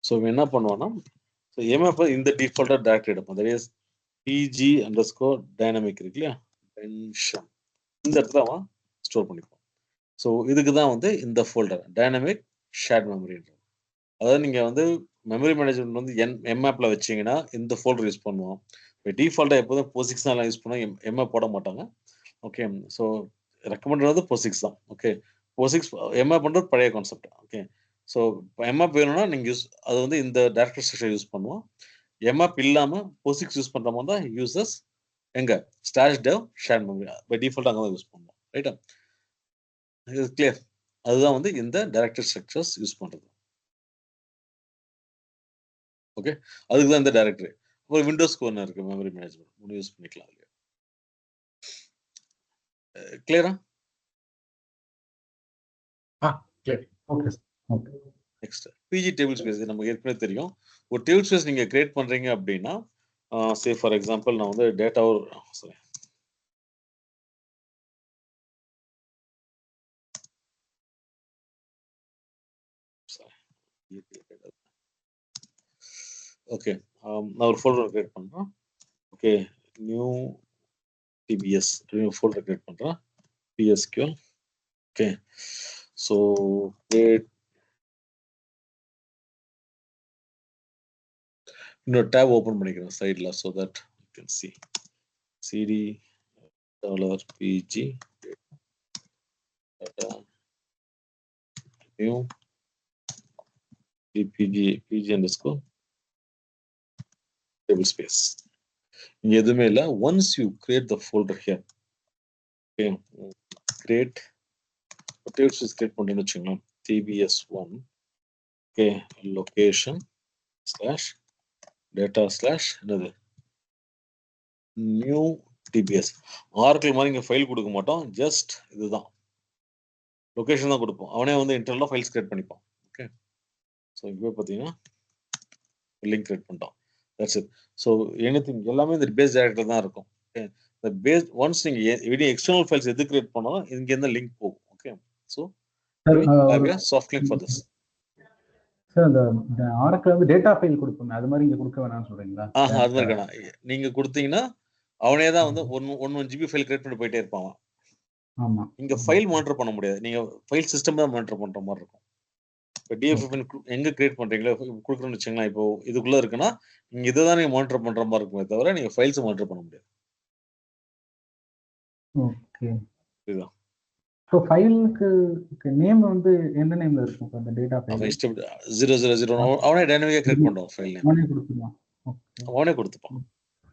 ஸோ என்ன பண்ணுவோம்னா, ஸோ mmap இந்த டிஃபால்ட்டா டைரக்டரி எடுப்போம். தட் இஸ் PG_dynamic இருக்கு இல்லையா, பென்ஷன், இந்த இடத்துல அவன் ஸ்டோர் பண்ணிப்போம். ஸோ இதுக்கு தான் வந்து இந்த ஃபோல்டர் டைனமிக் ஷேர்ட் மெமரின்றது. அதாவது நீங்கள் வந்து மெமரி மேனேஜ்மெண்ட் வந்து mmapல வச்சிங்கன்னா இந்த ஃபோல்டர் யூஸ் பண்ணுவோம். இப்போ டிஃபால்ட்டாக எப்போதும் POSIX தான் யூஸ் பண்ணுவோம், mmap போட மாட்டாங்க. ஓகே, ஸோ ரெக்கமெண்ட் வந்து POSIX தான். ஓகே, POSIX mmap பண்ணுறது பழைய கான்செப்ட். ஓகே, ஸோ இப்போ mmap வேணும்னா நீங்கள் அது வந்து இந்த டைரக்டரி ஸ்ட்ரக்சர் யூஸ் பண்ணுவோம். mmap இல்லாமல் POSIX யூஸ் பண்ணுற மாதிரி தான் யூசர்ஸ் எங்கே /dev share memory by default அங்கே தான் யூஸ் பண்ணுவோம். ரைட்டா, இது கிளியர்? அதுதான் வந்து இந்த டைரக்டரி ஸ்ட்ரக்சர்ஸ் யூஸ் பண்ணுறது. ஓகே, அதுக்கு தான் இந்த டைரக்டரி. ஒரு விண்டோஸ்க்கு ஒன்று இருக்கு மெமரி மேனேஜ்மெண்ட், ஒன்று யூஸ் பண்ணிக்கலாம். கிளியரா? Clear. Okay, sir. Okay. Next PG table space. நமக்கு ஏற்கனவே தெரியும். ஒரு டேபிள் ஸ்பேஸ் நீங்க கிரியேட் பண்றீங்க அப்படின்னா, சே ஃபார் எக்ஸாம்பிள் நான் வந்து டேட்டா ஓகே. நான் ஒரு ஃபோல்டர் கிரியேட் பண்றேன். Okay, new TBS new folder create பண்றேன். PSQL. ஓகே, ஸோ கிரியேட் இன்னொரு டேப் ஓப்பன் பண்ணிக்கிறேன் சைடில், so that you can C cd $pg data new pg underscore table space. இங்க எதுவுமே இல்லை. Once you create the folder here, okay, create table space create பண்ணுறேன்னு வச்சுக்கோங்களேன். TBS1, okay, location slash data slash என்னது new TBS. Oracle மாதிரி இங்கே file கொடுக்க மாட்டோம், ஜஸ்ட் இதுதான் லொகேஷன் தான் கொடுப்போம். அவனே வந்து இன்டர்னலாக ஃபைல்ஸ் கிரியேட் பண்ணிப்பான். ஓகே, ஸோ இப்போ பார்த்தீங்கன்னா லிங்க் கிரியேட் பண்ணிட்டோம். That's it. ஸோ எனிதிங் எல்லாமே இந்த பேஸ் டைரக்டர் தான் இருக்கும். ஓகே, இந்த பேஸ் ஒன்ஸ் நீங்கள் வெளியே எக்ஸ்டர்னல் ஃபைல்ஸ் எது கிரியேட் பண்ணாலும் இங்கேருந்து லிங்க் போகும். Okay, so soft link for this. Sir இந்த ஆரக்கிள் வந்து டேட்டா ஃபைல் கொடுப்போம், அது மாதிரி இங்க கொடுக்க வேணாம்னு சொல்றீங்களா? அது மாதிரி வேணாம். நீங்க கொடுத்தீங்கன்னா அவனே தான் வந்து 1 GB ஃபைல் கிரியேட் பண்ணி போயிட்டே இருப்பான். ஆமா, இங்க ஃபைல் மானிட்டர் பண்ண முடியாது. நீங்க ஃபைல் சிஸ்டம் தான் மானிட்டர் பண்ற மாதிரி இருக்கும். இப்போ DFF எங்க கிரியேட் பண்றீங்களோ கொடுக்குறோம்னு வச்சுங்களேன். இப்போ இதுக்குள்ள இருக்குன்னா நீங்க இதை தான் நீங்க மானிட்டர் பண்ற மாதிரி இருக்குமே தவிர நீங்க ஃபைல்ஸ் மானிட்டர் பண்ண முடியாது. ஓகே, இதுதான். ஸோ ஃபைலுக்கு நேம் வந்து என்ன நேம்ல இருக்கும் அந்த டேட்டா ஃபைல்? 000 அவனே டைனமிக்கா கிரியேட் பண்றான் ஃபைல் நேம். அவனே கொடுத்துருவான். அவனே கொடுத்துப்பான்.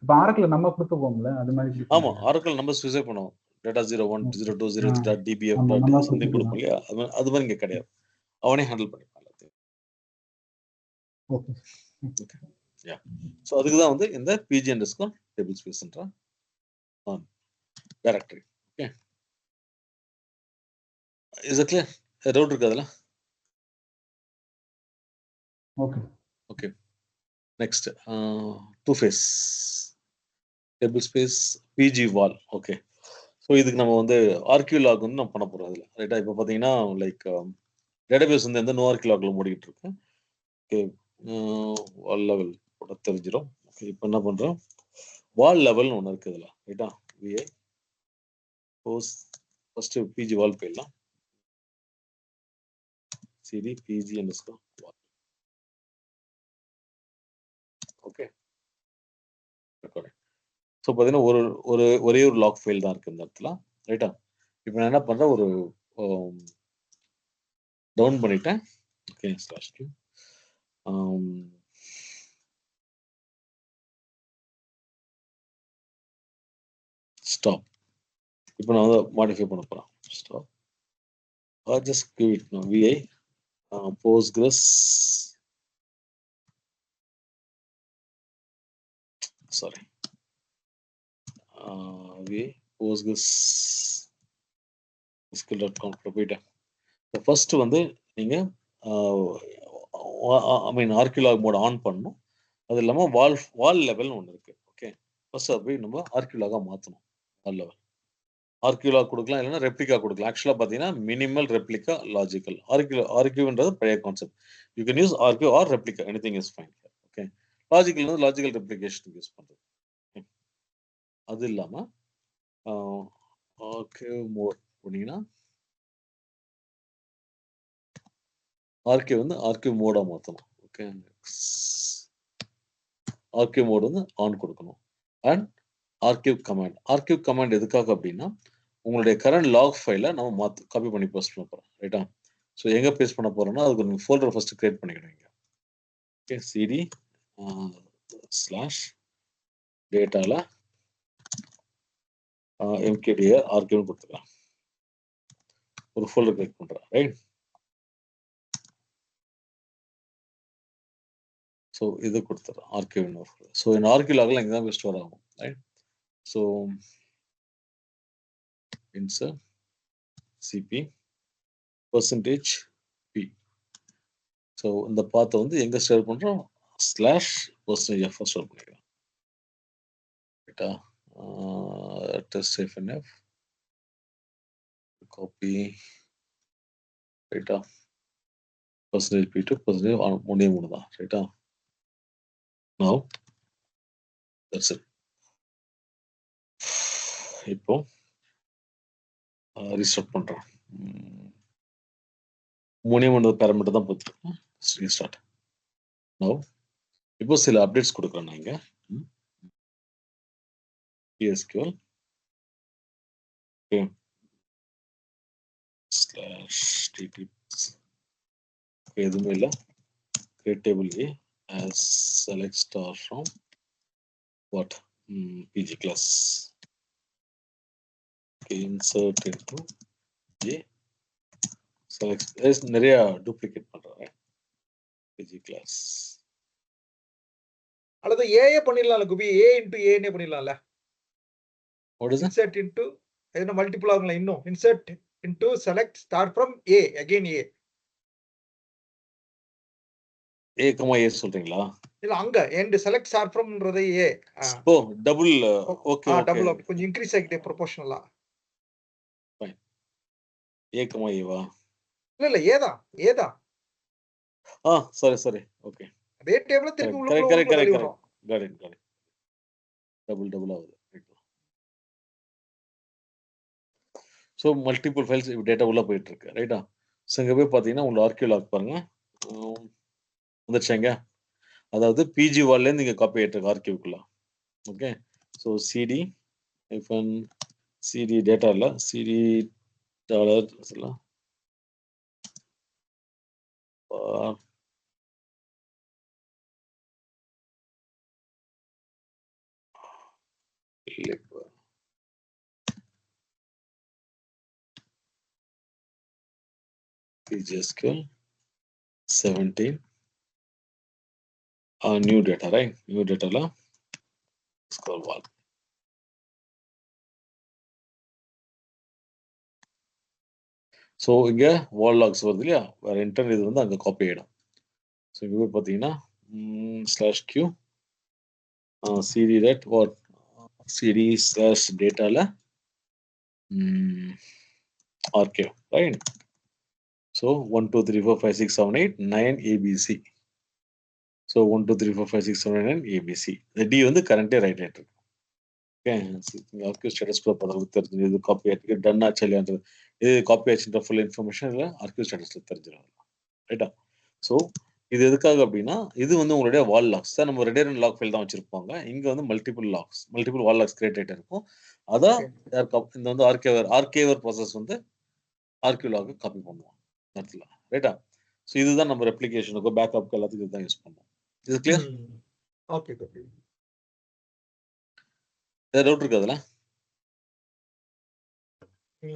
இப்போ ஆரக்கிள் நம்ம கொடுத்துப்போம்ல, அது மாதிரி. ஆமா, ஆரக்கிள் நம்ம ஸ்பெசிஃபை பண்ணுவோம். டேட்டா 01 02 03.dbf சம்திங் கொடுப்போம் இல்லையா? அது மாதிரி இங்க கிடையாது. அவனே ஹேண்டில் பண்ணிப்பான் எல்லாத்தையும். ஓகே, யா. ஸோ அதுக்கு தான் வந்து இந்த PG underscore table spaceன்ற directory. Okay, is it clear? Doubt இருக்கு அதுல? Okay, okay. Next two phase table space PG வால். ஓகே, ஸோ இதுக்கு நம்ம வந்து ஆர்கியூ லாக் வந்து நம்ம பண்ண போறோம் அதில். ரைட்டா? இப்போ பார்த்தீங்கன்னா லைக் டேட்டாபேஸ் வந்து எந்த நோ ஆர்கியூ லாக்ல மூடிக்கிட்டு இருக்கு. ஓகே, வால் லெவல் போட தெரிஞ்சிடும். ஓகே, இப்போ என்ன பண்றோம், வால் லெவல்னு ஒன்று இருக்கு இதில். ரைட்டா? VI போஸ்ட் ஃபர்ஸ்ட் PG வால் போயிடலாம். CD PG underscore வால். ஓகே, ஸோ பார்த்தீங்கன்னா ஒரே ஒரு லாக் ஃபைல் தான் இருக்கு இந்த இடத்துல. ரைட்டா? இப்போ நான் என்ன பண்றேன், ஒரு டவுன் பண்ணிட்டேன். Okay, slash stop. இப்போ நான் வந்து மாடிஃபை பண்ண போறேன். Stop. Just give it no VI Postgres sorry VI Postgres SQL.com போயிட்டேன். ஃபர்ஸ்ட் வந்து நீங்க ஆர்கியூ லாக் மோட் ஆன் பண்ணணும். அது இல்லாமல் வால் லெவல்னு ஒன்று இருக்கு. ஓகே, ஃபர்ஸ்ட் அது போய் நம்ம ஆர்கியூ லாகா மாற்றணும். வால் லெவல் ஆர்கியூ லாக் கொடுக்கலாம், இல்லைன்னா ரெப்ளிகா கொடுக்கலாம். ஆக்சுவலாக பார்த்தீங்கன்னா மினிமல் ரெப்ளிகா லாஜிக்கல். ஆர்கியூன்றது பழைய concept. You can use archive or replica, anything is fine. Okay, logical வந்து லாஜிக்கல் ரெப்ளிகேஷன் யூஸ் பண்ணுறது. அது இல்லாமல் ஆர்கியூ மோட் போனீங்கன்னா ஆர்கியூ வந்து ஆர்கியூ மோடாக மாற்றணும். ஓகே, ஆர்கியூ மோட் வந்து ஆன் கொடுக்கணும். அண்ட் ஆர்கியூ கமாண்ட் எதுக்காக அப்படின்னா உங்களுடைய கரண்ட் லாக் ஃபைலை நம்ம காப்பி பண்ணி போஸ்ட் பண்ண போறோம். ரைட்டா? ஸோ எங்க பேஸ்ட் பண்ண போறோம்னா அதுக்கு நீங்கள் ஃபோல்டர் ஃபர்ஸ்ட் கிரியேட் பண்ணிக்கணும். இங்க ஓகே, CD ஸ்லாஷ் டேட்டால MKDR ஆர்கியூன்னு கொடுத்துக்கலாம். ஒரு ஃபோல்டர் கிரியேட் பண்றேன். ரைட்? ஸோ இது கொடுத்துறேன் ஆர்கியூன்னு ஒரு ஃபோல்டர். ஸோ இந்த ஆர்கியூ லாக்லாம் இங்கே தான் ஸ்டோர் ஆகும். Right? So insert CP %P. So இந்த பாத்தை வந்து எங்க ஸ்டோர் பண்றோம், /% ஸ்டோர் பண்ணிக்கலாம். ரைட்டா? test -f copy. ரைட்டா? %P2 %3 தான். ரைட்டா? Now that's it. இப்போ ரீஸ்டார்ட் பண்றேன். மூணே பேராமீட்டர் தான் போட்டு ரீஸ்டார்ட். நோ இப்போ சில அப்டேட்ஸ் கொடுக்குறேன் நான் இங்க. PSQL /TT எதுவுமே இல்லை. create table A as select star from what PG class. Okay, insert into A select நிறைய duplicate பண்றேன் PG class. அல்லது ஏஏ பண்ணிடலாம்ல குபி, A into A னே பண்ணிடலாம்ல. What is it? Insert into எதுனா மல்டிபிள் ஆகும்ல இன்னும். Insert into select start from A again A. A, A சொல்றீங்களா? இல்ல அங்க end select start fromன்றதே A. Oh double. Okay okay. Double கொஞ்சம் இன்கிரீஸ் ஆகிட்டே ப்ரொபோஷனலா. ஃபைன். A, A வா? இல்ல A தான். A தான். சரி ஓகே. அதே டேபிள்ல திருப்பி உள்ள கரெக்ட். வரும். got it. டபுள் ஆகுது. ஸோ மல்டிபிள் ஃபைல்ஸ் டேட்டா உள்ள போயிட்டு இருக்கு ரைட்டா. ஸோ இங்கே போய் பார்த்தீங்கன்னா உங்களோட ஆர்கியூ லாக் பாருங்க வந்துருச்சாங்க. அதாவது பிஜி வால்லேருந்து இங்கே காப்பி ஆகிட்டு இருக்கு ஆர்கியூக்குள்ள. ஓகே ஸோ சிடி டேட்டா இல்லை சிடி டாலர் சொல்லலாம் PGSQL 17 new data, right? New data la scroll wall. So இங்க wall logs வருது இல்லையா, வேற இன்டர்னல் இது வந்து அங்க காப்பி ஆயிடும். ஸோ இங்க பார்த்தீங்கன்னா /q cd that or cd/data la archive, right? So 1 2 3 4 5 6 7 8 9 ABC. So 1 2 3 4 5 6 7 8 9 ABC. The D வந்து கரண்டே ரைட் ஆயிட்டு இருக்கு. ஓகே ஆர்கியூ ஸ்டேட்டஸ் கூட பார்த்து தெரிஞ்சு இது காப்பி ஆயிட்டு டன் ஆச்சு இல்லையான்றது, இது காப்பி ஆச்சுன்ற ஃபுல் இன்ஃபர்மேஷன் இல்லை ஆர்கியூ ஸ்டேட்டஸ்ல தெரிஞ்சிடும் ரைட்டா. ஸோ இது எதுக்காக அப்படின்னா இது வந்து உங்களுடைய வால் லாக்ஸ் தான். நம்ம ரெடேரன் லாக் ஃபைல் தான் வச்சிருப்பாங்க. இங்க வந்து மல்டிபிள் வால் லாக்ஸ் கிரியேட் ஆகிட்டு இருக்கும். அதான் இந்த வந்து ஆர்கேவர் ப்ராசஸ் வந்து ஆர்கியூ லாக் காப்பி பண்ணுவோம் இடத்துல ரைட்டா. ஸோ இதுதான் நம்ம ரெப்ளிகேஷனுக்கு பேக்கப்க்கு எல்லாத்துக்கும் இதுதான் யூஸ் பண்ணுவோம். இது கிளியர்? Okay okay. ஏதாவது டவுட் இருக்கு அதில்?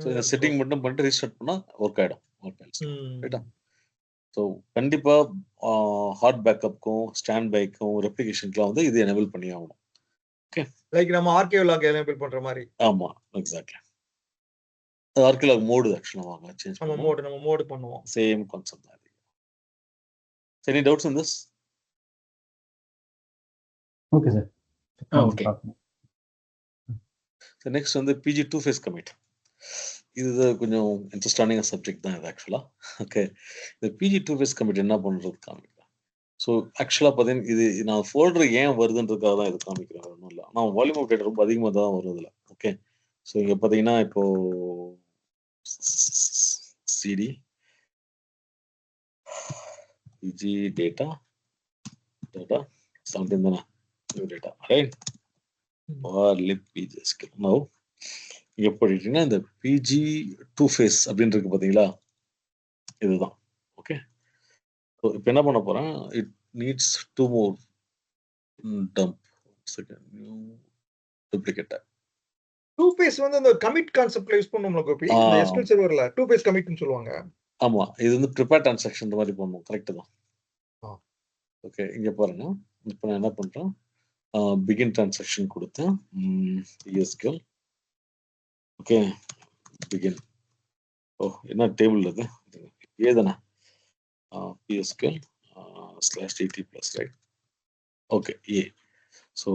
ஸோ இந்த செட்டிங் மட்டும் பண்ணிட்டு ரீஸ்டார்ட் பண்ணால் ஒர்க் ஆகிடும் ரைட்டா. ஸோ கண்டிப்பாக ஹார்ட் பேக்கப்புக்கும் ஸ்டாண்ட் பைக்கும் ரெப்ளிகேஷனுக்குலாம் வந்து இது எனேபிள் பண்ணி ஆகணும். ஓகே லைக் நம்ம ஆர்கேவ் லாக் எனேபிள் பண்ற மாதிரி. ஆமாம் எக்ஸாக்ட்லி. ஆர்கேவ் லாக் மோடு ஆக்சுவலாக வாங்க சேஞ்ச் பண்ணுவோம். நம்ம மோடு பண்ணுவோம். சேம் கான்செப்ட் தான். Any doubts in this? Okay sir. Okay. So next வந்து PG 2 phase commit. இது கொஞ்சம் இன்ட்ரெஸ்டான சப்ஜெக்ட் தான் இது ஆக்சுவலா. ஓகே இந்த PG 2 phase commit என்ன பண்றது காமிக்கிறேன். ஸோ ஆக்சுவலா பார்த்தீங்கன்னா இது நான் ஃபோல்டர் ஏன் வருதுன்றதுக்காக தான் இது காமிக்கிறேன், ஒன்றும் இல்லை. ஆனால் வால்யூம் அப்டேட் ரொம்ப அதிகமாக தான் வரும் இதில். ஓகே ஸோ இங்கே பார்த்தீங்கன்னா இப்போ CD PG data 17 தானே new data, right? or lib PGSQL. now இங்க போயிட்டீங்கன்னா இந்த PG 2 phase அப்படின்னு இருக்கு பாத்தீங்களா, இதுதான். ஓகே ஸோ இப்போ என்ன பண்ண போறேன், it needs 2 more dump second new duplicate tab. 2 phase வந்து அந்த கமிட் கான்செப்ட்ல யூஸ் பண்ணுவோம்ல கோபி, இந்த SQL சர்வர்ல 2 phase கமிட்னு சொல்லுவாங்க. ஆமா இது வந்து ப்ரிப்பேர் டிரான்சாக்ஷன் மாதிரி பண்ணுவோம். கரெக்ட் தான். ஓகே இங்க பாருங்க, இப்போ நான் என்ன பண்றேன், பிகின் டிரான்சாக்ஷன் கொடுத்தேன் PSQL. Okay begin. ஓ என்ன டேபிள் அது ஏதானே PSQL /DT plus, right? Okay A. So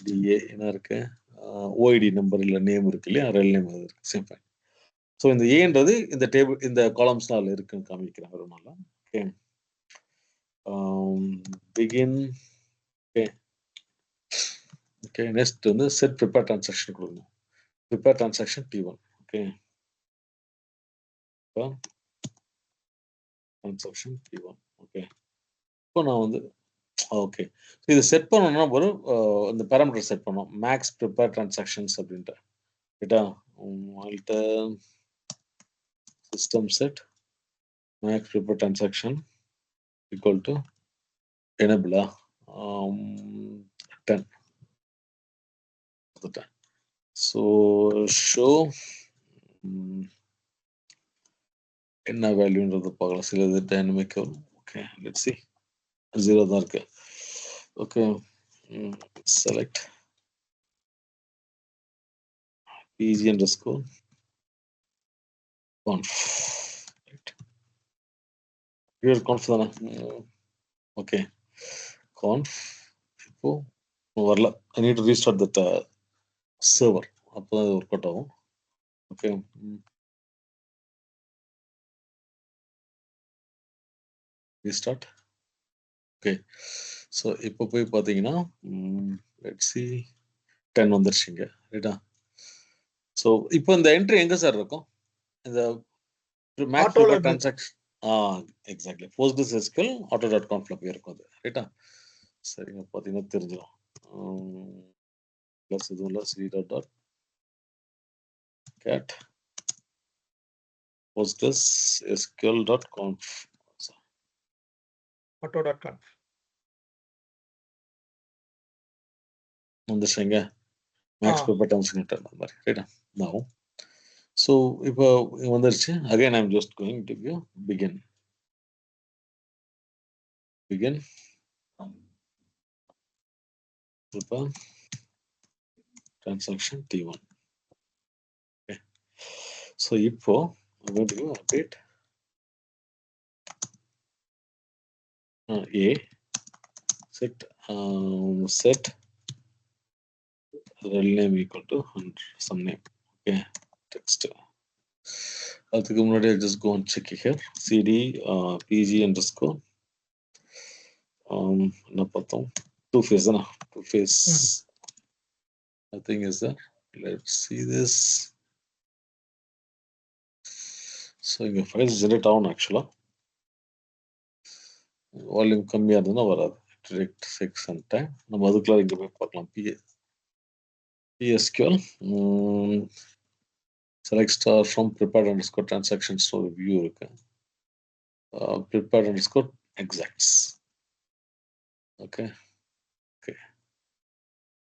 /DA என்ன இருக்கு, OID நம்பர் இல்லை நேம் இருக்கு இல்லையா, ரெல் நேம் இருக்கு, சேம் ஃபைன். ஸோ இந்த ஏன்றது இந்த டேபிள் இந்த காலம்ஸ்னால இருக்குன்னு காமிக்கிறேன் ஒரு நாள். Okay begin. Okay okay, next வந்து செட் ப்ரிப்பேர் டிரான்சாக்ஷன் கொடுக்கணும். Prepare transaction T1. Okay, transaction T1. Okay, இப்போ நான் வந்து ஓகே, இது செட் பண்ணணும்னா ஒரு இந்த பேராமீட்டர் செட் பண்ணோம், மேக்ஸ் ப்ரிப்பேர் டிரான்சாக்ஷன்ஸ் அப்படின்ட்டு. ரைட்டா, alter system set max prepare transaction equal to எனபிளா 10. ஸோ ஷோ என்ன வேல்யூன்றது பார்க்கலாம். சிலது டைனமிக் வரும். Okay, let's see. 0 தான் இருக்கு. Okay, select pg underscore conf. Right, here conf தானே. ஓகே, conf இப்போ வரல. I need to restart that server, அப்போ தான் ஒர்க் அவுட் ஆகும். Okay, restart. ஓகே, ஸோ இப்போ போய் பார்த்தீங்கன்னா லெட்ஸ் சி 10 வந்துருச்சுங்க. ரைட்டா, ஸோ இப்போ இந்த என்ட்ரி எங்கே சார் இருக்கும்? இந்த max prepare transaction. Exactly, Postgres SQL auto.conf போய் இருக்கும் அது. ரைட்டா, சரிங்க, பார்த்தீங்கன்னா தெரிஞ்சிடும். ப்ளஸ் இதுவும் இல்லை, c.cat postgres sql.conf auto.conf வந்துருச்சுங்க. மேக்ஸ் ப்ரிப்பேர் டிரான்சாக்ஷன் அந்த மாதிரி. ரைட்டா, நான் ஸோ இப்போ வந்துருச்சு. Again I am just going to give begin prepare transaction T1. Okay, so இப்போ I'm going to give update A set rel name equal to 100 some name. Okay, text. அதுக்கு முன்னாடி I just go and check here cd pg underscore என்ன பார்த்தோம், two phase. Nothing is there. Let's see this. So இங்க files generate ஆகணும். ஆக்சுவலா volume கம்மியா இருந்ததுன்னா வராது. direct செக்ஷன் டைம் நம்ம அதுக்குள்ள இங்க போய் பார்க்கலாம். PSQL select star from prepared underscore transactions to view இருக்கு. prepared underscore exacts. Okay,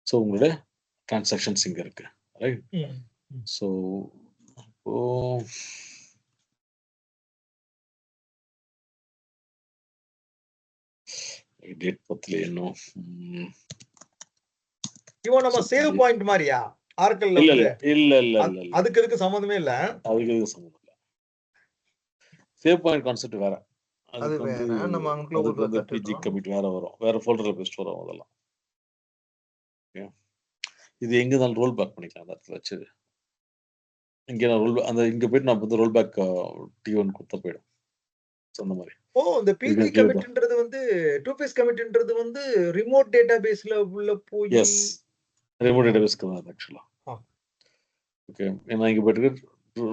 so உங்களுடைய டிரான்சாக்ஷன்ஸ் இங்க இருக்கு. ரைட், ஸோ இப்போ டேட் பத்தில இன்னும் இவன் நம்ம சேவ் பாயிண்ட் மாதிரியா ஆர்க்கல்ல இல்ல வந்து இல்ல இல்ல இல்ல இல்ல அதுக்கு சம்பந்தமே இல்ல. அதுக்கு சம்பந்தம் இல்ல. சேவ் பாயிண்ட் கான்செப்ட் வேற. அது அதுக்கு வேற. வந்து நம்ம அங்க அதுக்கு வந்து PG கத்துட்டோம். கமிட் வேற வரும். வேற ஃபோல்டர்ல பேஸ்ட் வரும் அதெல்லாம். ஓகே, இது எங்க தான் ரோல் பேக் பண்ணிக்கலாம். அந்த இடத்துல வச்சு இங்க நான் ரோல் அந்த இங்க போயிட்டு நான் வந்து ரோல் பேக் T1 கொடுத்தா போயிடும். அந்த மாதிரி. ஓ, இந்த PG கமிட்ன்றது வந்து டூ ஃபேஸ் கமிட்ன்றது வந்து ரிமோட் டேட்டாபேஸ்ல உள்ள போய் எஸ், ரிமோட் டேட்டாபேஸ்க்கு தான் ஆக்சுவலா. ஓகே, நான் இங்க போயிட்டு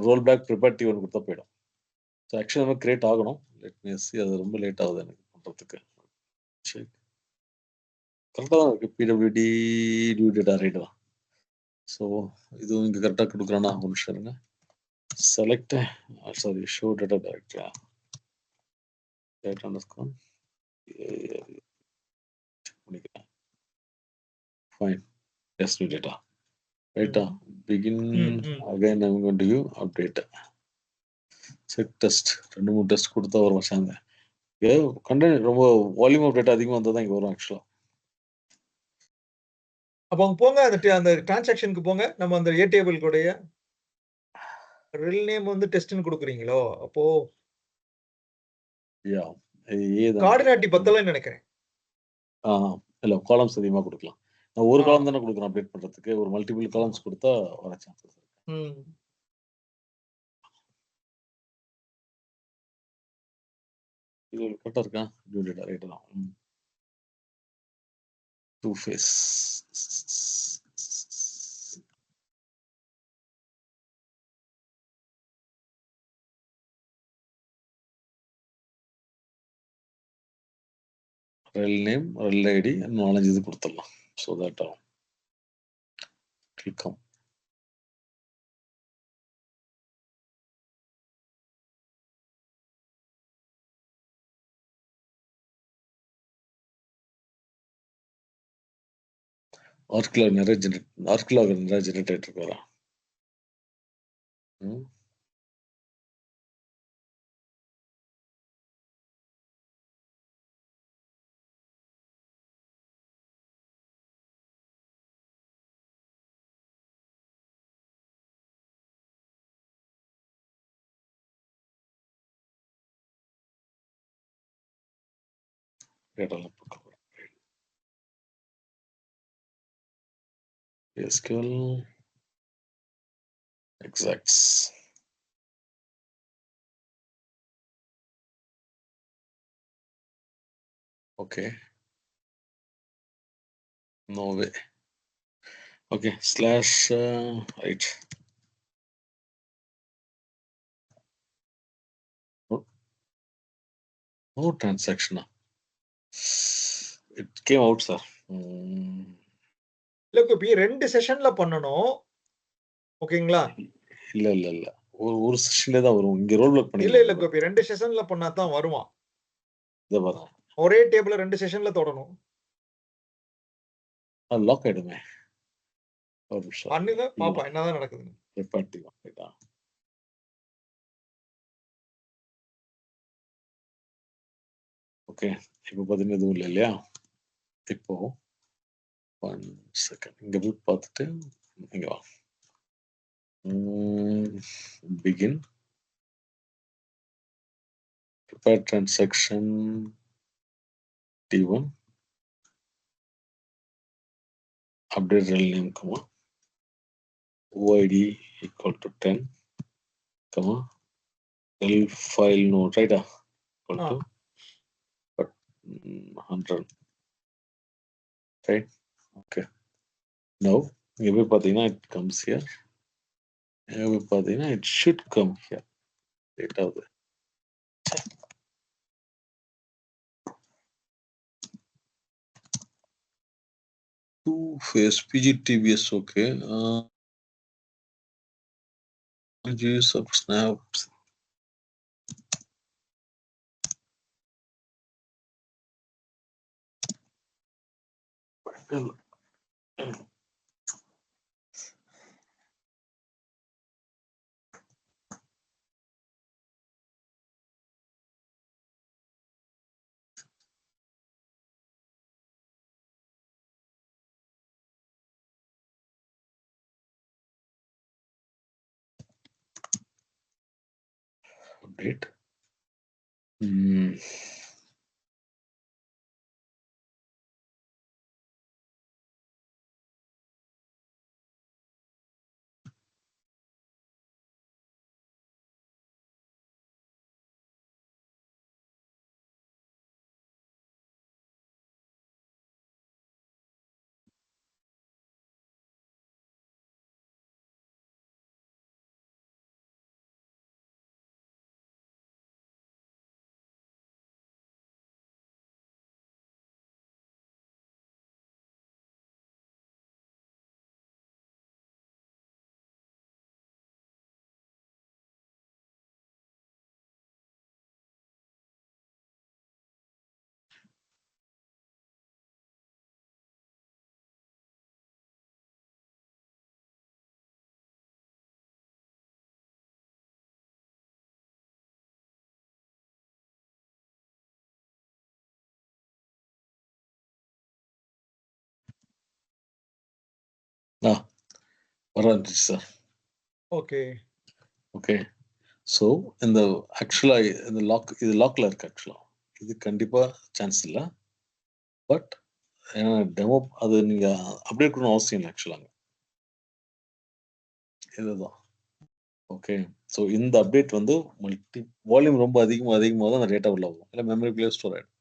ரோல் பேக் ப்ரிப்பேர் T1 கொடுத்தா போயிடும். ஸோ ஆக்சுவலா நம்ம கிரியேட் ஆகணும். லெட் மீ see, அது ரொம்ப லேட் ஆகுது எனக்கு பண்றதுக்கு. சரி, கரெக்டாக தான் இருக்கு. PWD நியூ டேட்டா ரைட் தான். ஸோ இதுவும் இங்கே கரெக்டாக கொடுக்குறேன்னா ஒரு நிமிஷம் இருங்க. செலக்ட் சாரி ஷோ டேட்டா டைரக்டரா டேட்டா அண்டர்ஸ்கோர் பண்ணிக்கிறேன். ஃபைன், எஸ் நியூ டேட்டா ரைட்டா. Begin again I'm going to give update set test. 2-3 test கொடுத்தா வரும் வச்சாங்க. கண்டென்ட் ரொம்ப வால்யூம் ஆஃப் டேட்டா அதிகமாக வந்தால் தான் இங்கே வரும் ஆக்சுவலாக. அப்போ போங்க அந்த டிரான்சாக்ஷனுக்கு போங்க. நம்ம அந்த ஏ டேபிள் கூடயே ரில் நேம் வந்து டெஸ்ட்னு கொடுக்குறீங்களோ, அப்போ யா ஏதான் கார்டினாட்டி பத்தலன்னு நினைக்கிறேன். இல்லை, காலம்ஸ் அதிகமாக கொடுக்கலாம். நான் ஒரு காலம் தானே கொடுக்குறேன் அப்டேட் பண்ணுறதுக்கு. ஒரு மல்டிபிள் காலம்ஸ் கொடுத்தா வர சான்சஸ் இருக்கு. இது கரெக்டாக இருக்கா? நியூ டேட்டா ரைட்டு தான். Two phase. Rel name, rel ID, and knowledge இது கொடுத்துடலாம். So that click on. Oracle நிறைய ஜெனரேட் ஆயிட்டு வரா. SQL exacts. Okay. No way. Okay, slash right. No transaction. It came out, sir. இல்ல கோபி 2 செஷன்ல பண்ணனும். ஓகேங்களா? இல்ல. ஒரு செஷன்ல தான் வரும். இங்க ரோல் பிளாக் பண்ணி. இல்ல கோபி 2 செஷன்ல பண்ணா தான் வருவான். இத பாரு. ஒரே டேபிள்ல 2 செஷன்ல தொடணும். லாக் ஆயிடுமே. ஒரு நிமிஷம். பண்ணுங்க பாப்பா என்னதான் நடக்குதுன்னு. ரிப்போர்ட்டிங் ஆயிட்டா. ஓகே. இப்போ பாத்தீங்கன்னா எதுவும் இல்லையா? இப்போ 1 செகண்ட் இங்க போய் பார்த்துட்டு இங்க வா. begin prepare transaction T1 update rel name comma OID equal to 10 comma rel file node right equal to 100 right. Okay, now here it comes here. It should come here. Data of the two phase PGTBS. Okay. Use of snaps. Update. Sir. Okay. So in the actually in the lock இது லாக்ல இருக்கு ஆக்சுவலா. இது கண்டிப்பா chance இல்ல. But demo அது நீங்க update பண்ண அவசியம் இல்லை ஆக்சுவலாங்க. இதுதான். ஓகே. ஸோ இந்த அப்டேட் வந்து வால்யூம் ரொம்ப அதிகமாக தான் அந்த டேட்டா உள்ள வரும். இல்லை மெமரிக்குள்ளே ஸ்டோர் ஆகிடும்.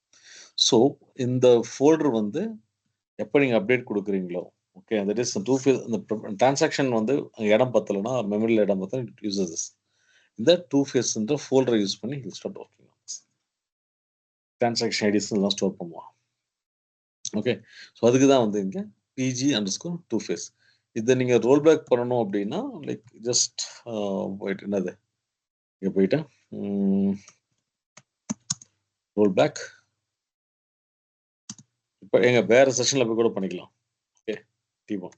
ஸோ இந்த ஃபோல்டர் வந்து எப்போ நீங்கள் அப்டேட் கொடுக்குறீங்களோ, okay, that is two phase. அந்த டிரான்சாக்ஷன் வந்து இடம் பத்தலைன்னா, மெமரியில் இடம் பத்தல, இட் யூசஸ் திஸ். இந்த டூ ஃபேஸ்ன்ற ஃபோல்டரை யூஸ் பண்ணி ஸ்டார்ட் ஒர்க்கிங். டிரான்சாக்ஷன் ஐடிஸ் எல்லாம் ஸ்டோர் பண்ணுவான். ஓகே, ஸோ அதுக்கு தான் வந்து இங்கே PG_2 ஃபேஸ். இதை நீங்கள் ரோல் பேக் பண்ணணும் அப்படின்னா லைக் ஜஸ்ட் போயிட்டு என்னது இங்கே போயிட்டு ரோல் பேக். இப்போ எங்க வேற செஷன்ல போய் கூட பண்ணிக்கலாம். Okay, T1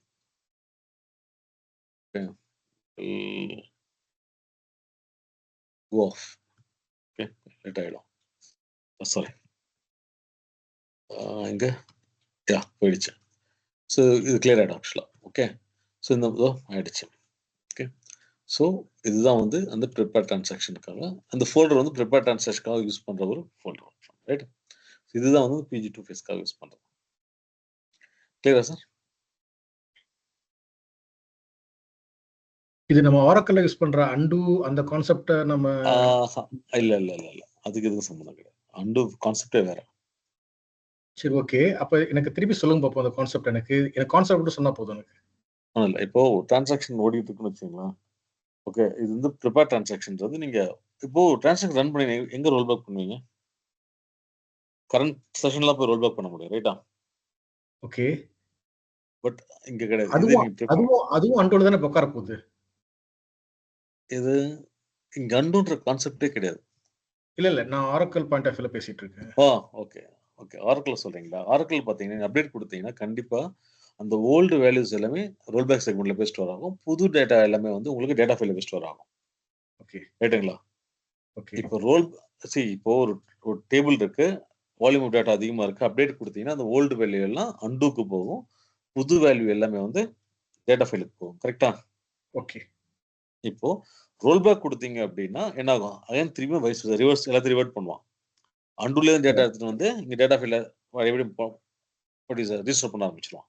go off. Okay, late ஆகிடும். சாரி, இங்கே போயிடுச்சு. ஸோ இது கிளியர் ஆகிடும் ஆக்சுவலாக. ஓகே, ஸோ இந்த ஆயிடுச்சு. ஓகே, ஸோ இதுதான் வந்து அந்த ப்ரிப்பேர் டிரான்சாக்ஷனுக்காக அந்த ஃபோல்டர் வந்து ப்ரிப்பேர் டிரான்சாக்ஷனுக்காக யூஸ் பண்ணுற ஒரு ஃபோல்டர், ரைட்? இதுதான் வந்து PG2 ஃபேஸ்க்காக யூஸ் பண்ணுறது. கிளியரா சார்? இது நம்ம ஆரக்கிள்ல யூஸ் பண்ற அண்டு அந்த கான்செப்டை நம்ம இல்ல இல்ல இல்ல இல்ல அதுக்கு எதுவும் சம்மந்தம் கிடையாது. அண்டு கான்செப்டே வேற. சரி, ஓகே. அப்ப எனக்கு திருப்பி சொல்லுங்க பாப்போம் அந்த கான்செப்ட். எனக்கு கான்செப்ட் மட்டும் சொன்னா போதும் எனக்கு. இல்லை, இப்போ டிரான்சாக்ஷன் ஓடிட்டு இருக்குன்னு வச்சுங்களேன். ஓகே, இது வந்து ப்ரிப்பேர் டிரான்சாக்ஷன்றது நீங்க இப்போ டிரான்சாக்ஷன் ரன் பண்ணி எங்க ரோல் பேக் பண்ணுவீங்க? கரண்ட் செஷன்ல போய் ரோல் பேக் பண்ண முடியும், ரைட்டா? ஓகே, பட் இங்க கிடையாது. இது அதுவும் நீங்க அதுவும் அதுவும் அண்டோல தானே உட்கார போகுது. இது இங்க அண்டுன்ற கான்செப்டே கிடையாது. இல்ல நான் ஆரக்கிள் பாயிண்ட் ஆஃப் வியூல பேசிட்டு இருக்கேன். ஓகே ஓகே, ஆரக்கிள் சொல்றீங்களா? ஆரக்கிள் பாத்தீங்கன்னா அப்டேட் கொடுத்தீங்கன்னா கண்டிப்பா அந்த ஓல்டு வேல்யூஸ் எல்லாமே ரோல் பேக் செக்மெண்ட்ல போய் ஸ்டோர் ஆகும். புது டேட்டா எல்லாமே வந்து உங்களுக்கு டேட்டா ஃபைல்ல போய் ஸ்டோர் ஆகும். ஓகே, ரைட்டுங்களா? ஓகே. இப்போ இப்போ ஒரு டேபிள் இருக்கு, வால்யூம் ஆஃப் டேட்டா அதிகமா இருக்கு. அப்டேட் கொடுத்தீங்கன்னா அந்த ஓல்டு வேல்யூ எல்லாம் அண்டுக்கு போகும், புது வேல்யூ எல்லாமே வந்து டேட்டா ஃபைலுக்கு போகும். கரெக்டா? ஓகே. இப்போ ரோல் பேக் கொடுத்தீங்க அப்படின்னா என்ன ஆகும்? அகைன் திரும்பி வைஸ் ரிவர்ஸ் எல்லாத்தையும் ரிவர்ட் பண்ணுவான். அண்டுல இருந்து டேட்டா எடுத்துட்டு வந்து இங்க டேட்டா ஃபைல எப்படி ரீஸ்டோர் பண்ண ஆரம்பிச்சிருவான்.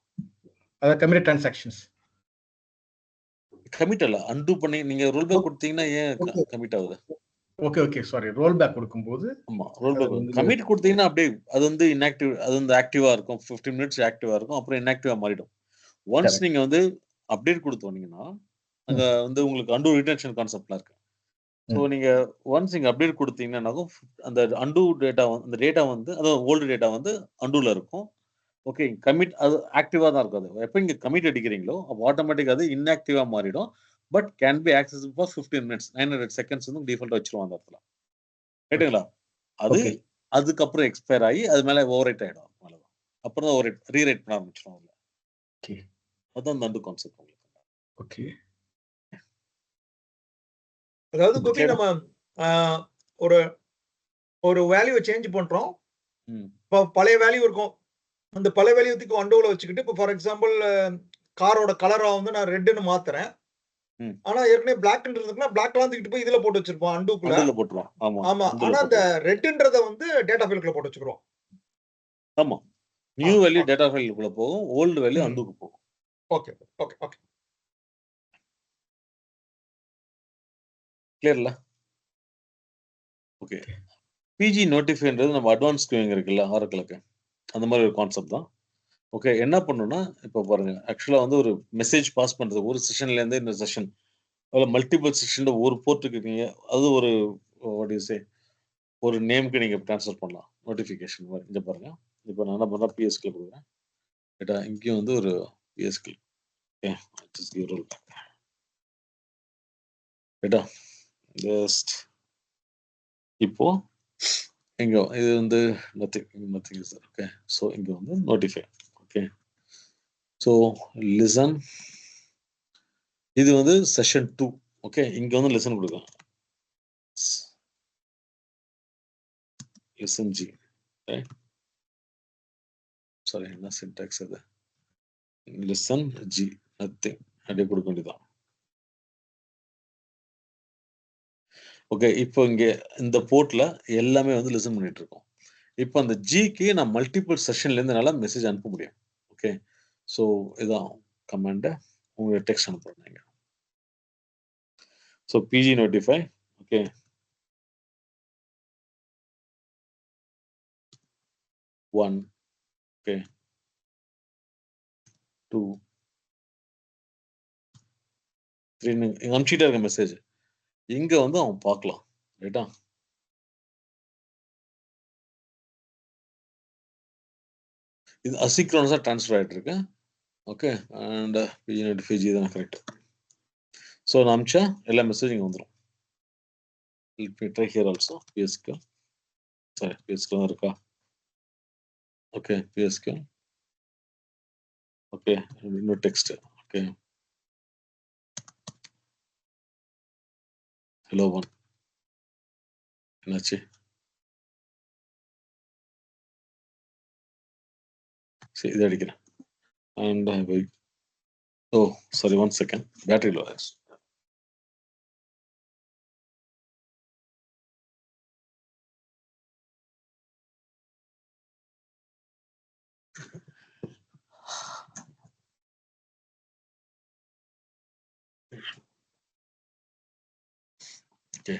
அத கமிட் டிரான்சாக்ஷன்ஸ் கமிட் அல்ல, அண்டு பண்ணி நீங்க ரோல் பேக் கொடுத்தீங்கன்னா ஏன் கமிட் ஆகுது? Okay okay, sorry. Roll back கொடுக்கும்போது ஆமா, ரோல் பேக் கமிட் கொடுத்தீங்கன்னா அப்படியே அது வந்து இன்ஆக்டிவ், அது வந்து ஆக்டிவா இருக்கும், 15 மினிட்ஸ் ஆக்டிவா இருக்கும், அப்புறம் இன்ஆக்டிவா மாறிடும். ஒன்ஸ் நீங்க வந்து அப்டேட் கொடுத்து வந்தீங்கன்னா அங்க வந்து உங்களுக்கு அண்டு ரிட்டென்ஷன் கான்செப்ட்லாம் இருக்கு. ஸோ நீங்க ஒன்ஸ் நீங்க அப்டேட் கொடுத்தீங்கன்னா அந்த அண்டு டேட்டா அந்த டேட்டா வந்து அதாவது ஓல்டு டேட்டா வந்து அண்டுல இருக்கும். ஓகே, கமிட் அது ஆக்டிவா தான் இருக்கும். அது எப்போ இங்க கமிட் அடிக்கிறீங்களோ அப்போ ஆட்டோமேட்டிக் அது இன்ஆக்டிவா மாறிடும். But can be accessible for 15 minutes 900 seconds வந்து டிஃபால்ட்டா வச்சிருவோம் அந்த இடத்துல. ரைட்டுங்களா? அது அதுக்கப்புறம் எக்ஸ்பயர் ஆகி அது மேல ஓவர் ரைட் ஆயிடும். அவ்வளவுதான். அப்புறம் தான் ஓவர் ரீரைட் பண்ண ஆரம்பிச்சிடும். ஓகே, அதான் அந்த அண்டு கான்செப்ட் உங்களுக்கு. ஓகே. அதாவது கோபி நம்ம ஒரு ஒரு வேல்யூவை சேஞ்ச் பண்றோம். இப்போ பழைய வேல்யூ இருக்கும், அந்த பழைய வேல்யூ தூக்கி அண்டோல வச்சுக்கிட்டு இப்போ ஃபார் எக்ஸாம்பிள் காரோட கலரை வந்து நான் ரெட்னு மாத்துறேன். ஆனா ஏற்கனவே பிளாக்ன்றதுக்குன்னா பிளாக்லாம் தூக்கிட்டு போய் இதுல போட்டு வச்சிருப்போம் அண்டுக்குள்ள போட்டுருவோம். ஆமா, ஆனா அந்த ரெட்ன்றத வந்து டேட்டா ஃபைலுக்குள்ள போட்டு வச்சுக்கிறோம். ஆமா, நியூ வேல்யூ டேட்டா ஃபைலுக்குள்ள போகும், ஓல்டு வேல்யூ அண்டுக்கு போகும். ஓகே ஓகே ஓகே, கிளியர்ல? ஓகே, பிஜி நோட்டிஃபைன்றது நம்ம அட்வான்ஸ் கியூயிங் இருக்குல்ல ஆரக்கிளுக்கு, அந்த மாதிரி ஒரு கான்செப்ட் தான். ஓகே, என்ன பண்ணணும்னா இப்போ பாருங்க, ஆக்சுவலாக வந்து ஒரு மெசேஜ் பாஸ் பண்ணுறது ஒரு செஷன்லேருந்து இந்த செஷன், அதில் மல்டிபிள் செஷனில் ஒரு போர்ட்டுக்கு இருக்கீங்க, அது ஒரு வாட் யூ சே ஒரு நேமுக்கு நீங்கள் ட்ரான்ஸ்ஃபர் பண்ணலாம் நோட்டிஃபிகேஷன் மாதிரி. இங்கே பாருங்க, இப்போ நான் என்ன பண்ணுறேன், பிஎஸ்கில் கொடுக்குறேன். ரைட்டா? இங்கேயும் வந்து ஒரு பிஎஸ்கில். ஓகே, ரைட்டா? ஜஸ்ட் இப்போ இங்க இது வந்து nothing is there. Okay, so இங்க வந்து நோட்டிஃபை. ஓகே, ஸோ லிசன், இது வந்து செஷன் 2. ஓகே, இங்க வந்து லிசன் கொடுக்கலாம். லிசன் ஜி, சாரி என்ன சின்டாக்ஸ் அது, லிசன் ஜி, நத்திங் அப்படியே கொடுக்க வேண்டியதான். ஓகே, இப்போ இங்க இந்த போர்ட்ல எல்லாமே வந்து லிசன் பண்ணிட்டு இருக்கோம். இப்போ அந்த ஜிக்கு நான் மல்டிபிள் செஷன்ல இருந்து என்னால மெசேஜ் அனுப்ப முடியும். ஓகே, ஸோ இதான் கமாண்டை உங்களுக்கு டெக்ஸ்ட் அனுப்புறேன். So PG notify. Okay, one. Okay, 2 3 இங்க அனுப்பிச்சிட்டே இருக்க மெசேஜ் இங்க வந்து அவன் பார்க்கலாம் ரைட்டா. இது அசிக்ரோனஸா ட்ரான்ஸ்ஃபர் ஆயிட்டு இருக்கு. ஓகே அண்ட் பிஜி நோட்டிஃபை ஜி தான் கரெக்ட். ஸோ நான் அனுப்பிச்சா எல்லா மெசேஜ் இங்கே வந்துடும். Let me try here also. PSQ. Sorry, PSQ இருக்கா? Okay, PSQ. Okay, இன்னும் டெக்ஸ்ட். Okay. Hello one. என்னாச்சு? சரி இது அடிக்கிறேன். And oh, sorry, 1 second. Battery low. Okay.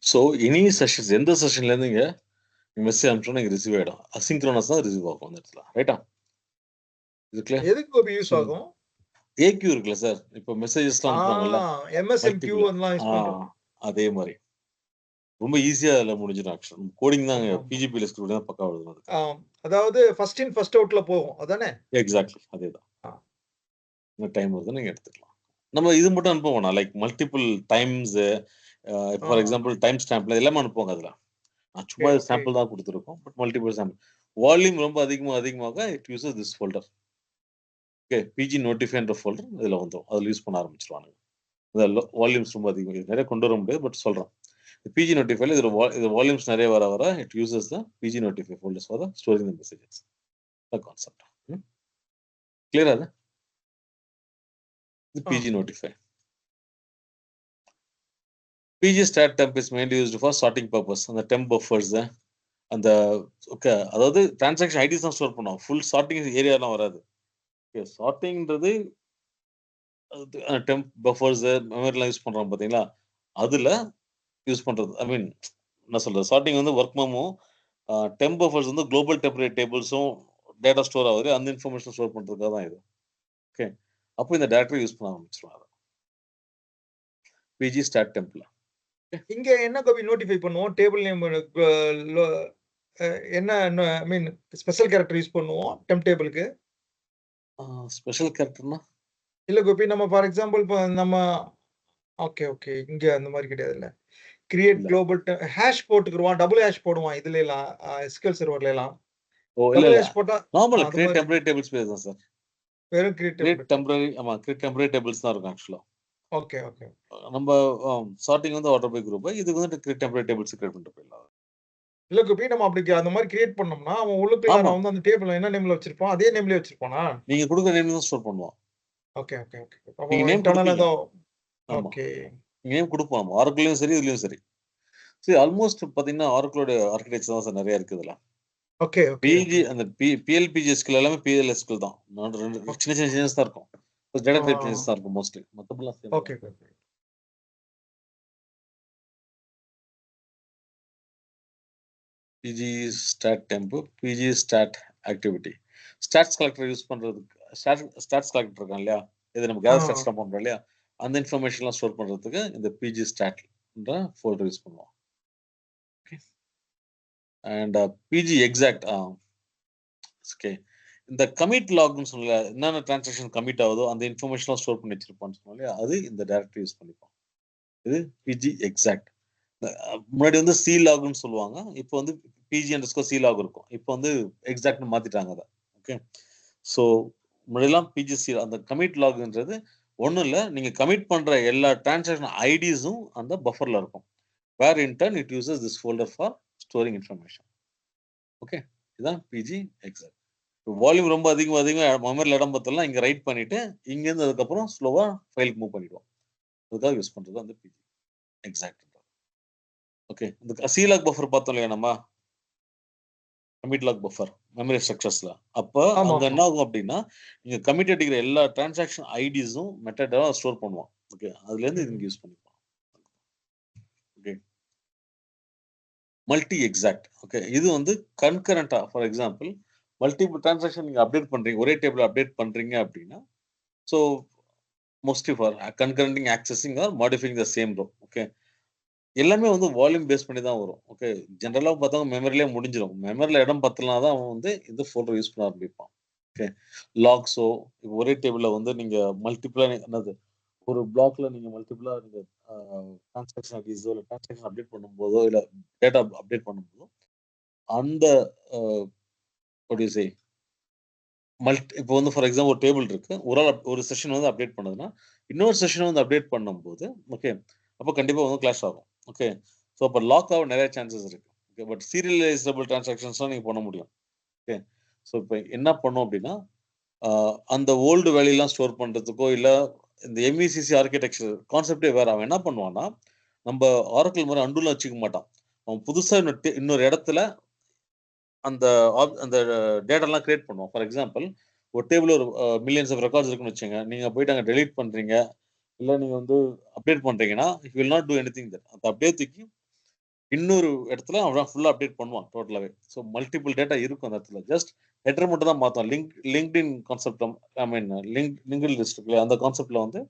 So இனி செஷன்ஸ் எந்த செஷன்லேருந்து இங்கே மெசேஜ் அனுப்பிச்சோன்னா இங்கே ரிசீவ் ஆகிடும். அசிங்க்ரோனஸ் தான் ரிசீவ் ஆகும் அந்த இடத்துல ரைட்டா. இதுக்குள்ள எதுக்கு கோபி யூஸ் ஆகும்? ஏக்யூ இருக்குல்ல சார், இப்போ மெசேஜஸ்லாம் அனுப்புவாங்கல்ல MSMQ அதெல்லாம் யூஸ் பண்றோம். அதே மாதிரி ரொம்ப ஈஸியா அதில் முடிஞ்சிடும். ஆக்சுவல் கோடிங் தான் பிஜிபி லிஸ்ட் தான் பக்கா வருது. அதாவது ஃபர்ஸ்ட் இன் ஃபர்ஸ்ட் அவுட்ல போகும் அதானே? எக்ஸாக்ட்லி அதே தான். இந்த டைம் வருது நீங்க எடுத்துக்கலாம். நம்ம இது மட்டும் அனுப்ப வேணாம், like multiple times for example time ஸ்டாம்ப்ல எல்லாமே அனுப்புவாங்க. அதில் நான் சும்மா சாம்பிள் தான் கொடுத்துருக்கோம், பட் மல்டிபிள் சாம்பிள். வால்யூம் ரொம்ப அதிகமாக it uses this folder. Okay, PG நோட்டிஃபைன்ற ஃபோல்டர் இதில் வந்துடும். அதில் யூஸ் பண்ண ஆரம்பிச்சிருவாங்க. வால்யூம்ஸ் ரொம்ப அதிகம், நிறைய கொண்டு வர முடியாது, பட் சொல்கிறேன். பிஜி நோட்டிஃபைல இது வால்யூம்ஸ் நிறைய வர it uses the PG notify folders for the storing the messages. The concept கிளியரா? அது PG notify. PG stat temp is mainly used for sorting purpose. அந்த டெம்ப் பஃபர்ஸ் அந்த ஓகே, அதாவது டிரான்சாக்ஷன் ஐடிஸ் தான் store பண்ணுவோம். Full sorting ஏரியாலாம் வராது. Okay, சார்ட்டிங்கிறது டெம்ப் பஃபர்ஸ் மெமரிலாம் யூஸ் பண்ணுறோம் பார்த்தீங்களா, அதில் யூஸ் பண்ணுறது. ஐ மீன் என்ன சொல்கிறது, சார்ட்டிங் வந்து ஒர்க் மெமோ, டெம்ப் பஃபர்ஸ் வந்து குளோபல் டெம்பரேட் டேபிள்ஸும் டேட்டா ஸ்டோர் ஆகுது, அந்த இன்ஃபர்மேஷன் ஸ்டோர் பண்ணுறதுக்காக தான் இது. ஓகே, அப்போ இந்த டேரக்டரி யூஸ் பண்ண ஆரம்பிச்சிருவாங்க பிஜி ஸ்டாட் டெம்ப்ல. இங்க என்ன கோபி நோட்டிஃபை பண்ணுவோம்? டேபிள் நேம் என்ன, ஐ மீன் ஸ்பெஷல் கேரக்டர் யூஸ் பண்ணுவோம் டெம்ப் டேபிளுக்கு. ஸ்பெஷல் கேரக்டர்னா இல்ல கோபி, நம்ம ஃபார் எக்ஸாம்பிள் இப்போ நம்ம ஓகே இங்க அந்த மாதிரி கிடையாதுல்ல. கிரியேட் குளோபல் ஹேஷ் போட்டுக்குருவான், டபுள் ஹேஷ் போடுவான் இதுல எல்லாம் எஸ்கியூஎல் சர்வர்ல எல்லாம். ஓ இல்ல டபுள் ஹேஷ் போட்டா normal create temporary tables base தான் சார். வெறும் கிரியேட் டெம்பரரி, ஆமா கிரியேட் டெம்பரரி டேபிள்ஸ் தான் இருக்கும் ஆக்சுவலா. ஓகே நம்ம சார்ட்டிங் வந்து ஆர்டர் பை குரூப், இதுக்கு வந்து கிரியேட் டெம்பரரி டேபிள்ஸ் கிரியேட் பண்ணிட்டு போயிடலாம். இல்ல கோபி, நம்ம அப்படி அந்த மாதிரி கிரியேட் பண்ணோம்னா அவன் உள்ளுக்குள்ள நான் வந்து அந்த டேபிள் என்ன நேம்ல வச்சிருப்பான் அதே நேம்லயே வச்சிருப்பானா? நீங்க கொடுக்குற நேம் தான் ஸ்டோர் பண்ணுவான். ஓகே அப்போ இன்டர்னல் ஏதோ ஓகே நீங்க நேம் கொடுப்போம். ஆரக்கிள்லயும் சரி இதுலயும் சரி. சரி, ஆல்மோஸ்ட் பாத்தீங்கன்னா ஆரக்கிளோட ஆர்கிடெக்சர் தான் சார் நிறைய இருக்குதுல. ஓகே பிஜி அந்த பிஎல்பிஜிஎஸ்கியூஎல் எல்லாமே பிஎல்எஸ்கியூஎல் தான். சின்ன சேஞ்சஸ் தான் இருக்கும், டேட்டா டைப் சேஞ்சஸ் தான் இருக்கும் மோஸ்ட்லி. மத்தபடிலாம் same. Okay PG stat temp, PG stat activity. Stats collector use பண்றதுக்கு, ஸ்டாட்ஸ் கலெக்டர் இருக்கான் இல்லையா, இது நம்ம கேதர் ஸ்டாட்ஸ் பண்றோம் இல்லையா, அந்த இன்ஃபர்மேஷன்லாம் ஸ்டோர் பண்றதுக்கு இந்த பிஜி ஸ்டாட்ன்ற ஃபோல்டர் யூஸ் பண்ணுவோம். Okay, and PG exact. Okay, இந்த கமிட் லாக்னு சொல்லல, என்னென்ன டிரான்சாக்ஷன் கமிட் ஆகுதோ அந்த இன்ஃபர்மேஷன்லாம் ஸ்டோர் பண்ணி வச்சிருப்பான்னு சொன்னோம் இல்லையா, அது இந்த டைரக்டரி யூஸ் பண்ணிப்போம். இது பிஜி எக்ஸாக்ட். முன்னாடி வந்து சி லாக்னு சொல்லுவாங்க, இப்போ வந்து பிஜி அண்டர்ஸ்கோர் சி லாக் இருக்கும். இப்போ வந்து எக்ஸாக்ட்னு மாத்திட்டாங்க அதை. ஓகே, ஸோ முன்னாடிலாம் பிஜி சி, அந்த கமிட் லாக்ன்றது ஒன்றும் இல்லை, நீங்க கமிட் பண்ற எல்லா டிரான்சாக்ஷன் ஐடிஸும் அந்த பஃபர்ல இருக்கும். Where in turn it uses this folder for storing information. Okay, இதுதான் பிஜி எக்ஸாக்ட். வால்யூம் ரொம்ப அதிகமாக மெமரியில் இடம் பார்த்தலாம் இங்கே ரைட் பண்ணிட்டு இங்கேருந்து அதுக்கப்புறம் ஸ்லோவாக ஃபைலுக்கு மூவ் பண்ணிடுவோம். அதுக்காக யூஸ் பண்ணுறது அந்த பிஜி எக்ஸாக்ட். ஓகே, இந்த சி லாக் பஃபர் பார்த்தோம் இல்லையா நம்ம, கமிட் லாக் பஃபர் மெமரி ஸ்ட்ரக்சர்ஸ்ல. அப்ப ஆமா, அங்க ஆமா. என்ன ஆகும் அப்படின்னா நீங்க கமிட் அடிக்கிற எல்லா டிரான்சாக்ஷன் ஐடிஸும் மெத்தடா ஸ்டோர் பண்ணுவோம். ஓகே, அதுல இருந்து ம். இங்க யூஸ் பண்ணிப்போம். Okay, multi exact. ஓகே, இது வந்து கன்கரண்டா ஃபார் எக்ஸாம்பிள் மல்டிபிள் டிரான்சாக்ஷன் நீங்க அப்டேட் பண்றீங்க, ஒரே டேபிள் அப்டேட் பண்றீங்க அப்படின்னா so mostly for concurrenting accessing or modifying the same row. Okay, எல்லாமே வந்து வால்யூம் பேஸ் பண்ணி தான் வரும். ஓகே, ஜென்ரலா பார்த்தா மெமரியிலே முடிஞ்சிடும். மெமரியில இடம் பத்தலனா தான் அவன் வந்து இந்த ஃபோல்டர் யூஸ் பண்ண ஆரம்பிப்பான். ஓகே, லாக்ஸோ ஒரே டேபிள்ல வந்து நீங்க மல்டிபிளா என்னது ஒரு பிளாக்ல நீங்க மல்டிபிளா நீங்க டிரான்சாக்ஷன் ஐடிஸோ இல்லை டிரான்சாக்ஷன் அப்டேட் பண்ணும்போதோ இல்லை டேட்டா அப்டேட் பண்ணும்போதோ அந்த இப்போ வந்து ஃபார் எக்ஸாம்பிள் ஒரு டேபிள் இருக்கு, ஒரு செஷன் வந்து அப்டேட் பண்ணுதுன்னா இன்னொரு செஷன் வந்து அப்டேட் பண்ணும்போது ஓகே அப்போ கண்டிப்பா வந்து கிளாஷ் ஆகும். ஓகே, ஸோ அப்போ லாக் ஆக நிறைய சான்சஸ் இருக்கு. ஓகே, பட் சீரியலைசபிள் டிரான்சாக்ஷன்ஸ்லாம் நீங்க பண்ண முடியும். ஓகே, ஸோ இப்போ என்ன பண்ணும் அப்படின்னா அந்த ஓல்டு வேல்யூலாம் ஸ்டோர் பண்றதுக்கோ இல்ல இந்த எம்இசிசி ஆர்கிடெக்சர் கான்செப்டே வேற. அவன் என்ன பண்ணுவான்னா நம்ம ஆரக்கிள் மாதிரி அண்டுல வச்சுக்க மாட்டான். அவன் புதுசா இன்னொரு இடத்துல அந்த அந்த டேட்டாலாம் கிரியேட் பண்ணுவான். ஃபார் எக்ஸாம்பிள் ஒரு டேபிள் ஒரு மில்லியன்ஸ் ஆஃப் ரெக்கார்ட்ஸ் இருக்குன்னு வச்சுங்க, நீங்க போயிட்டு அங்கே டெலீட் பண்றீங்க இல்ல நீங்க வந்து அப்டேட் பண்றீங்கன்னா you will not two anything that. அந்த அப்டேட்டுக்கு இன்னொரு இடத்துல அவன் ஃபுல்லா அப்டேட் பண்ணுவான் டோட்டலாவே. ஸோ மல்டிபிள் டேட்டா இருக்கும் அந்த இடத்துல. ஜஸ்ட் ஹெட்டர் மட்டும் தான் மாத்துவான். லிங்க்டின் concept, I mean linked list இருக்குல்ல, அந்த கான்செப்ட்ல வந்து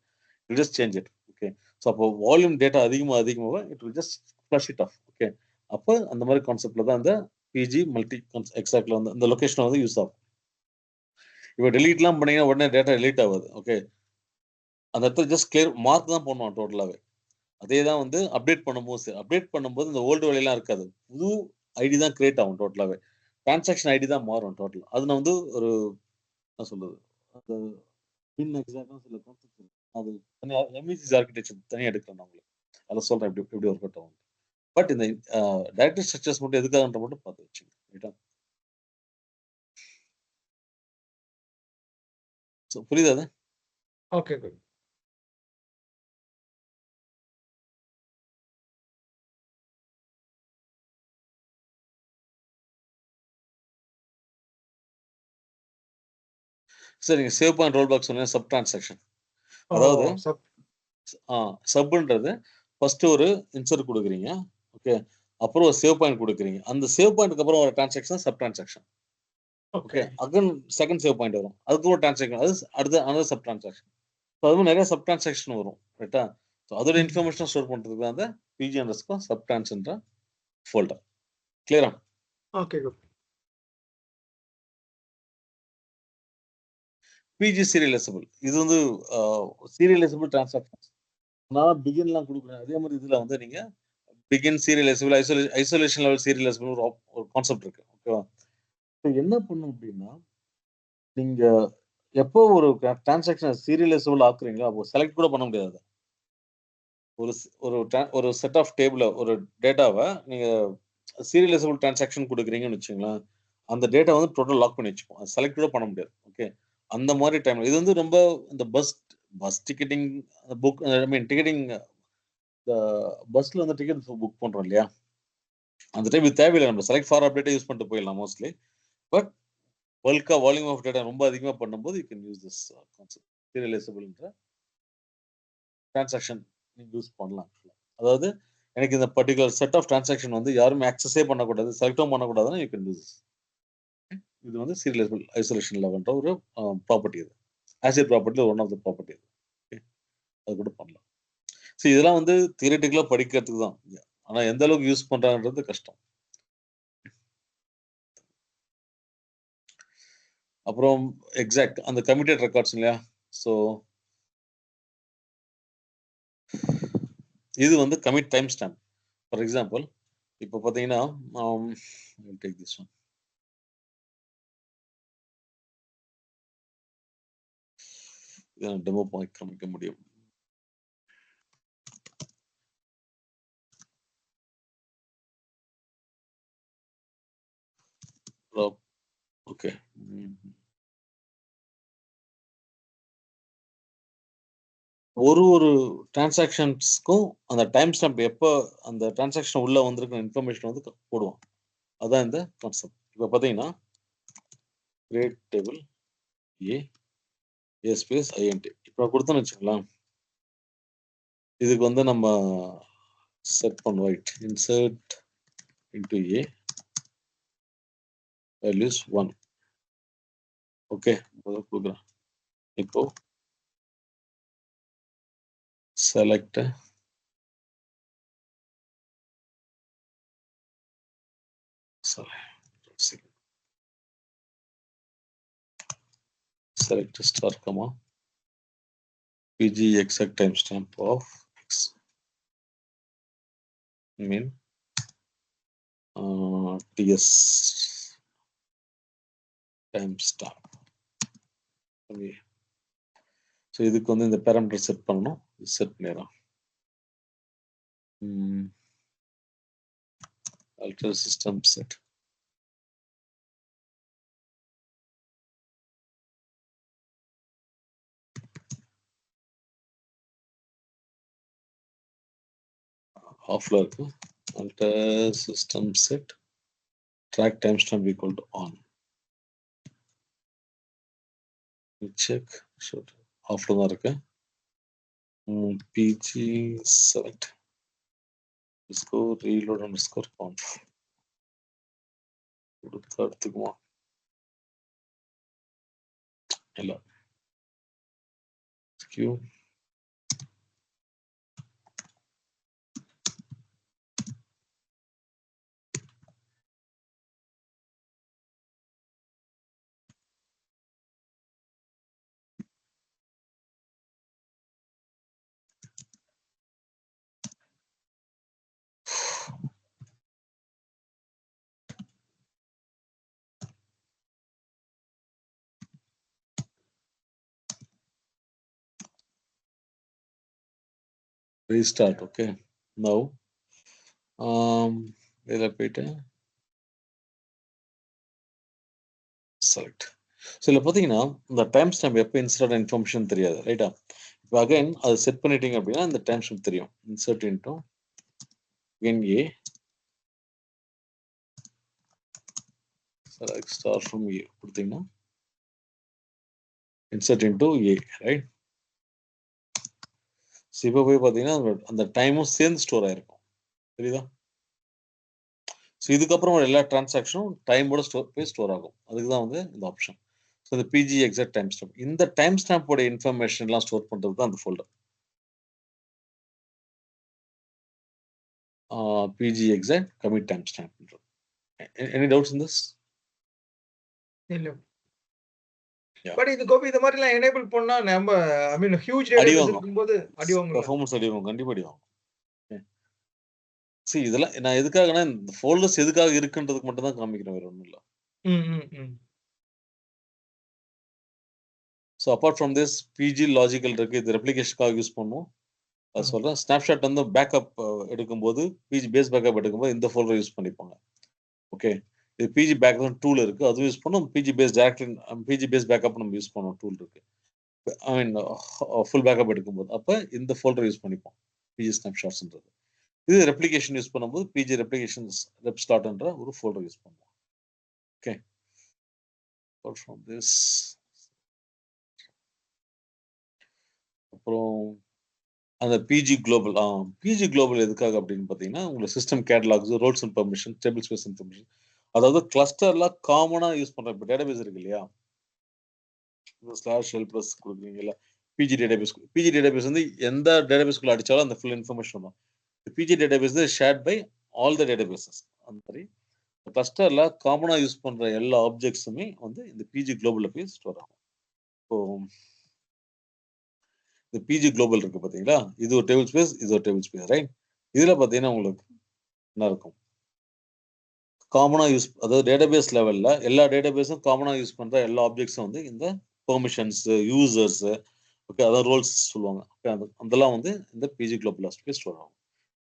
you just change it. Okay, so அப்போ வால்யூம் டேட்டா அதிகமாக it will just flush it off. Okay, அப்போ அந்த மாதிரி கான்செப்ட்ல தான் அந்த பிஜி மல்டி எக்ஸாக்ட்ல வந்து அந்த லொகேஷன் வந்து யூஸ் ஆகும். இப்போ டெலீட்லாம் பண்ணீங்கன்னா உடனே டேட்டா டெலீட் ஆகாது. ஓகே, அந்த இடத்துல ஜஸ்ட் கிளியர் மார்க் தான் பண்ணுவான் டோட்டலாவே. அதே தான் வந்து அப்டேட் பண்ணும்போது இந்த ஓல்டு வேலையெல்லாம் இருக்காது. புது ஐடி தான் கிரியேட் ஆகும் டோட்டலாவே. டிரான்சாக்ஷன் ஐடி தான் மாறும் டோட்டல். அது நான் வந்து ஒரு என்ன சொல்றது அந்த பின் எக்ஸாக்டா சில கான்செப்ட் இருக்கு. அது தனியா எம்இசிசி ஆர்கிடெக்சர் தனியா எடுக்கிறேன் நான் உங்களுக்கு. அதில் சொல்றேன் எப்படி ஒர்க் அவுட் ஆகும். பட் இந்த டைரக்டரி ஸ்ட்ரக்சர்ஸ் மட்டும் எதுக்காகன்ற மட்டும் பார்த்து வச்சுங்க. ரைட்டா? ஸோ புரியுதா அது? Okay, good. சரி, நீங்க சேவ் பாயிண்ட் ரோல் பேக் சொன்னீங்க சப் டிரான்சாக்ஷன். அதாவது சப்ன்றது ஃபர்ஸ்ட் ஒரு இன்சர்ட் கொடுக்குறீங்க. ஓகே, அப்புறம் ஒரு சேவ் பாயிண்ட் கொடுக்குறீங்க. அந்த சேவ் பாயிண்ட்க்கு அப்புறம் ஒரு transaction sub transaction. Okay, again second save point வரும், அதுக்கு ஒரு டிரான்சாக்ஷன், அது அடுத்து another சப் டிரான்சாக்ஷன். ஸோ அது மாதிரி நிறைய சப் டிரான்சாக்ஷன் வரும். ரைட்டா? ஸோ அதோட இன்ஃபர்மேஷன் ஸ்டோர் பண்றதுக்கு அந்த பிஜி அண்டர்ஸ்கோர் சப் டிரான்ஸ்ன்ற ஃபோல்டர். கிளியரா? Okay, good. PG serializable. இது வந்து சீரியலைசபிள் டிரான்சாக்ஷன்ஸ். நான் பிகின்லாம் கொடுக்குறேன். அதே மாதிரி இதுல வந்து நீங்க begin serializable, isolation level serializable ஒரு கான்செப்ட் இருக்கு. ஓகேவா? ஸோ என்ன பண்ணும் அப்படின்னா நீங்க எப்போ ஒரு டிரான்சாக்ஷன் சீரியலைசபிள் ஆக்குறீங்களோ அப்போ செலக்ட் கூட பண்ண முடியாது. ஒரு செட் ஆஃப் டேபிள் ஒரு டேட்டாவை நீங்க சீரியலைசபிள் டிரான்சாக்ஷன் கொடுக்குறீங்கன்னு வச்சுங்களேன், அந்த டேட்டா வந்து டோட்டல் லாக் பண்ணி வச்சுப்போம். அது செலக்ட் கூட பண்ண முடியாது. ஓகே, அந்த மாதிரி டைம்ல இது வந்து ரொம்ப இந்த பஸ் டிக்கெட்டிங் புக், ஐ மீன் டிக்கெட்டிங், இந்த பஸ்ல வந்து டிக்கெட் புக் பண்றோம் இல்லையா, அந்த டைம் இது தேவையில்லை. நம்ம செலக்ட் ஃபார் அப்டேட்டை யூஸ் பண்ணிட்டு போயிடலாம் மோஸ்ட்லி. பட் பல்கா வால்யூம் ஆஃப் டேட்டா ரொம்ப அதிகமாக பண்ணும்போது you can use this concept சீரியலைசபிள்ன்ற டிரான்சாக்ஷன் நீங்க யூஸ் பண்ணலாம். அதாவது எனக்கு இந்த பர்டிகுலர் செட் ஆஃப் டிரான்சாக்ஷன் வந்து யாருமே ஆக்சஸே பண்ணக்கூடாது, செலக்டும் பண்ணக்கூடாதுன்னா யூ கேன் யூஸ். இது வந்து சீரியலைசபிள் ஐசோலேஷன் லெவல்ன்ற ஒரு ப்ராப்பர்ட்டி. இது ACID property one of the property. அது அது கூட பண்ணலாம். ஸோ இதெல்லாம் வந்து தியரிட்டிக்கலாக படிக்கிறதுக்கு தான். ஆனா எந்த அளவுக்கு யூஸ் பண்றாங்கன்றது கஷ்டம். அப்புறம் எக்ஸாக்ட் அந்த கமிட்டட் ரெக்கார்ட்ஸ் இல்லையா, ஸோ இது வந்து commit time stamp. For example இப்போ பார்த்தீங்கன்னா take this one. Demo point காமிக்க முடியும். ஓகே, ஒரு டிரான்சாக்ஷன்ஸ்க்கும் அந்த டைம் ஸ்டாம்ப் எப்போ அந்த டிரான்சாக்ஷன் உள்ள வந்திருக்கிற இன்ஃபர்மேஷன் வந்து போடுவோம். அதான் இந்த கான்செப்ட். இப்போ பார்த்தீங்கன்னா create table A space INT இப்போ கொடுத்தோன்னு வச்சுக்கலாம். இதுக்கு வந்து நம்ம செட் பண்ணுவோம். Right insert into A values 1. Okay கொடுக்குறேன். இப்போ select select star comma pg exact timestamp of x mean ts timestamp. Okay, so இதுக்கு வந்து இந்த parameter செட் பண்ணனும். செட் பண்ணிடலாம். alter system set offல இருக்கு. alter system set track timestamp equal to on. check should offல தான் இருக்கு. pg select underscore reload underscore conf எடுத்துக்குமா இல்ல q restart. Okay, now இதில் போயிட்டு செலக்ட். ஸோ இதில் பார்த்தீங்கன்னா இந்த டைம் ஸ்டாம்ப் எப்போ இன்சர்ட் இன்ஃபர்மேஷன் தெரியாது, ரைட்டா? இப்போ அகைன் அது செட் பண்ணிட்டீங்க அப்படின்னா இந்த டைம் ஸ்டாம்ப் தெரியும். Insert into again a select star from a கொடுத்தீங்கன்னா insert into a, right? So இப்போ போய் பார்த்தீங்கன்னா அந்த டைமும் சேர்ந்து ஸ்டோர் ஆயிருக்கும், தெரியுதா? ஸோ இதுக்கப்புறம் எல்லா டிரான்சாக்ஷனும் டைமோட போய் ஸ்டோர் ஆகும். அதுக்கு தான் வந்து இந்த ஆப்ஷன். ஸோ இந்த பிஜி எக்ஸாக்ட் டைம் ஸ்டாம்ப், இந்த டைம் ஸ்டாம்போட இன்ஃபர்மேஷன்லாம் ஸ்டோர் பண்ணுறது தான் அந்த folder. PG exact commit time stamp. Any doubts in this? இல்ல. பட் இது கோபி இந்த மாதிரி எல்லாம் எனேபிள் பண்ணா நம்ம ஐ மீன் ஹியூஜ் டேட்டாபேஸ் இருக்கும்போது அடி வாங்குங்க. பெர்ஃபார்மன்ஸ் அடி வாங்குங்க, கண்டிப்பா அடி வாங்குங்க. See இதெல்லாம் நான் எதுக்காகனா இந்த ஃபோல்டர்ஸ் எதுக்காக இருக்குன்றதுக்கு மட்டும் தான் காமிக்கிறேன், வேற ஒண்ணும் இல்ல. So apart from this PG logical இருக்கு, இது ரெப்ளிகேஷனுக்காக யூஸ் பண்ணுவோம். அது சொல்றேன். ஸ்னாப்ஷாட் வந்து பேக்கப் எடுக்கும்போது பிஜி பேஸ் பேக்கப் எடுக்கும்போது இந்த ஃபோல்டர் யூஸ் பண்ணிப்பாங்க. ஓகே, இது பிஜி பேக்கப் டூல் இருக்கு, அது யூஸ் பண்ணும். PG base direct PG base backup நம்ம யூஸ் பண்ணுவோம், டூல் இருக்கு. ஐ மீன் ஃபுல் பேக்கப் எடுக்கும்போது அப்போ இந்த ஃபோல்டர் யூஸ் பண்ணிப்போம், பிஜி ஸ்னாப்ஷாட்ஸ்ன்றது. இது ரெப்ளிகேஷன் யூஸ் பண்ணும்போது பிஜி ரெப்ளிகேஷன்ஸ் ரெப் ஸ்லாட்ன்ற ஒரு ஃபோல்டர் யூஸ் பண்ணுவோம். ஓகே, apart from this அப்புறம் அந்த பிஜி குளோபல் எதுக்காக அப்படின்னு பார்த்தீங்கன்னா உங்களுக்கு system catalogs, roles and permission, table space information, அதாவது கிளஸ்டர்ல காமனா யூஸ் பண்ற இப்போ டேட்டாபேஸ் இருக்கு இல்லையா, ஸ்லாஷ் ஹெல்ப் ப்ளஸ் கொடுக்குறீங்கல்ல பிஜி டேட்டாபேஸ் வந்து எந்த டேட்டாபேஸ்க்குள்ள அடிச்சாலும் அந்த ஃபுல் இன்ஃபர்மேஷன் வரும். PG database is shared by all the databases. அந்த மாதிரி கிளஸ்டர்ல காமனா யூஸ் பண்ற எல்லா ஆப்ஜெக்ட்ஸுமே வந்து இந்த பிஜி குளோபல்ல போய் ஸ்டோர் ஆகும். இப்போ இந்த பிஜி குளோபல் இருக்கு பாத்தீங்களா, இது ஒரு டேபிள் ஸ்பேஸ், இது ஒரு டேபிள் ஸ்பேஸ், ரைட்? இதுல பாத்தீங்கன்னா உங்களுக்கு என்ன இருக்கும், காமனா யூஸ், அதாவது டேட்டாபேஸ் லெவல்ல எல்லா டேட்டாபேஸும் காமனா யூஸ் பண்ற எல்லா ஆப்ஜெக்ட்ஸும் வந்து இந்த பெர்மிஷன்ஸ், யூசர்ஸ், ஓகே, அதாவது ரோல்ஸ் சொல்லுவாங்க. ஓகே, அதெல்லாம் வந்து இந்த பிஜி குளோபல்ல போய் ஸ்டோர் ஆகும்.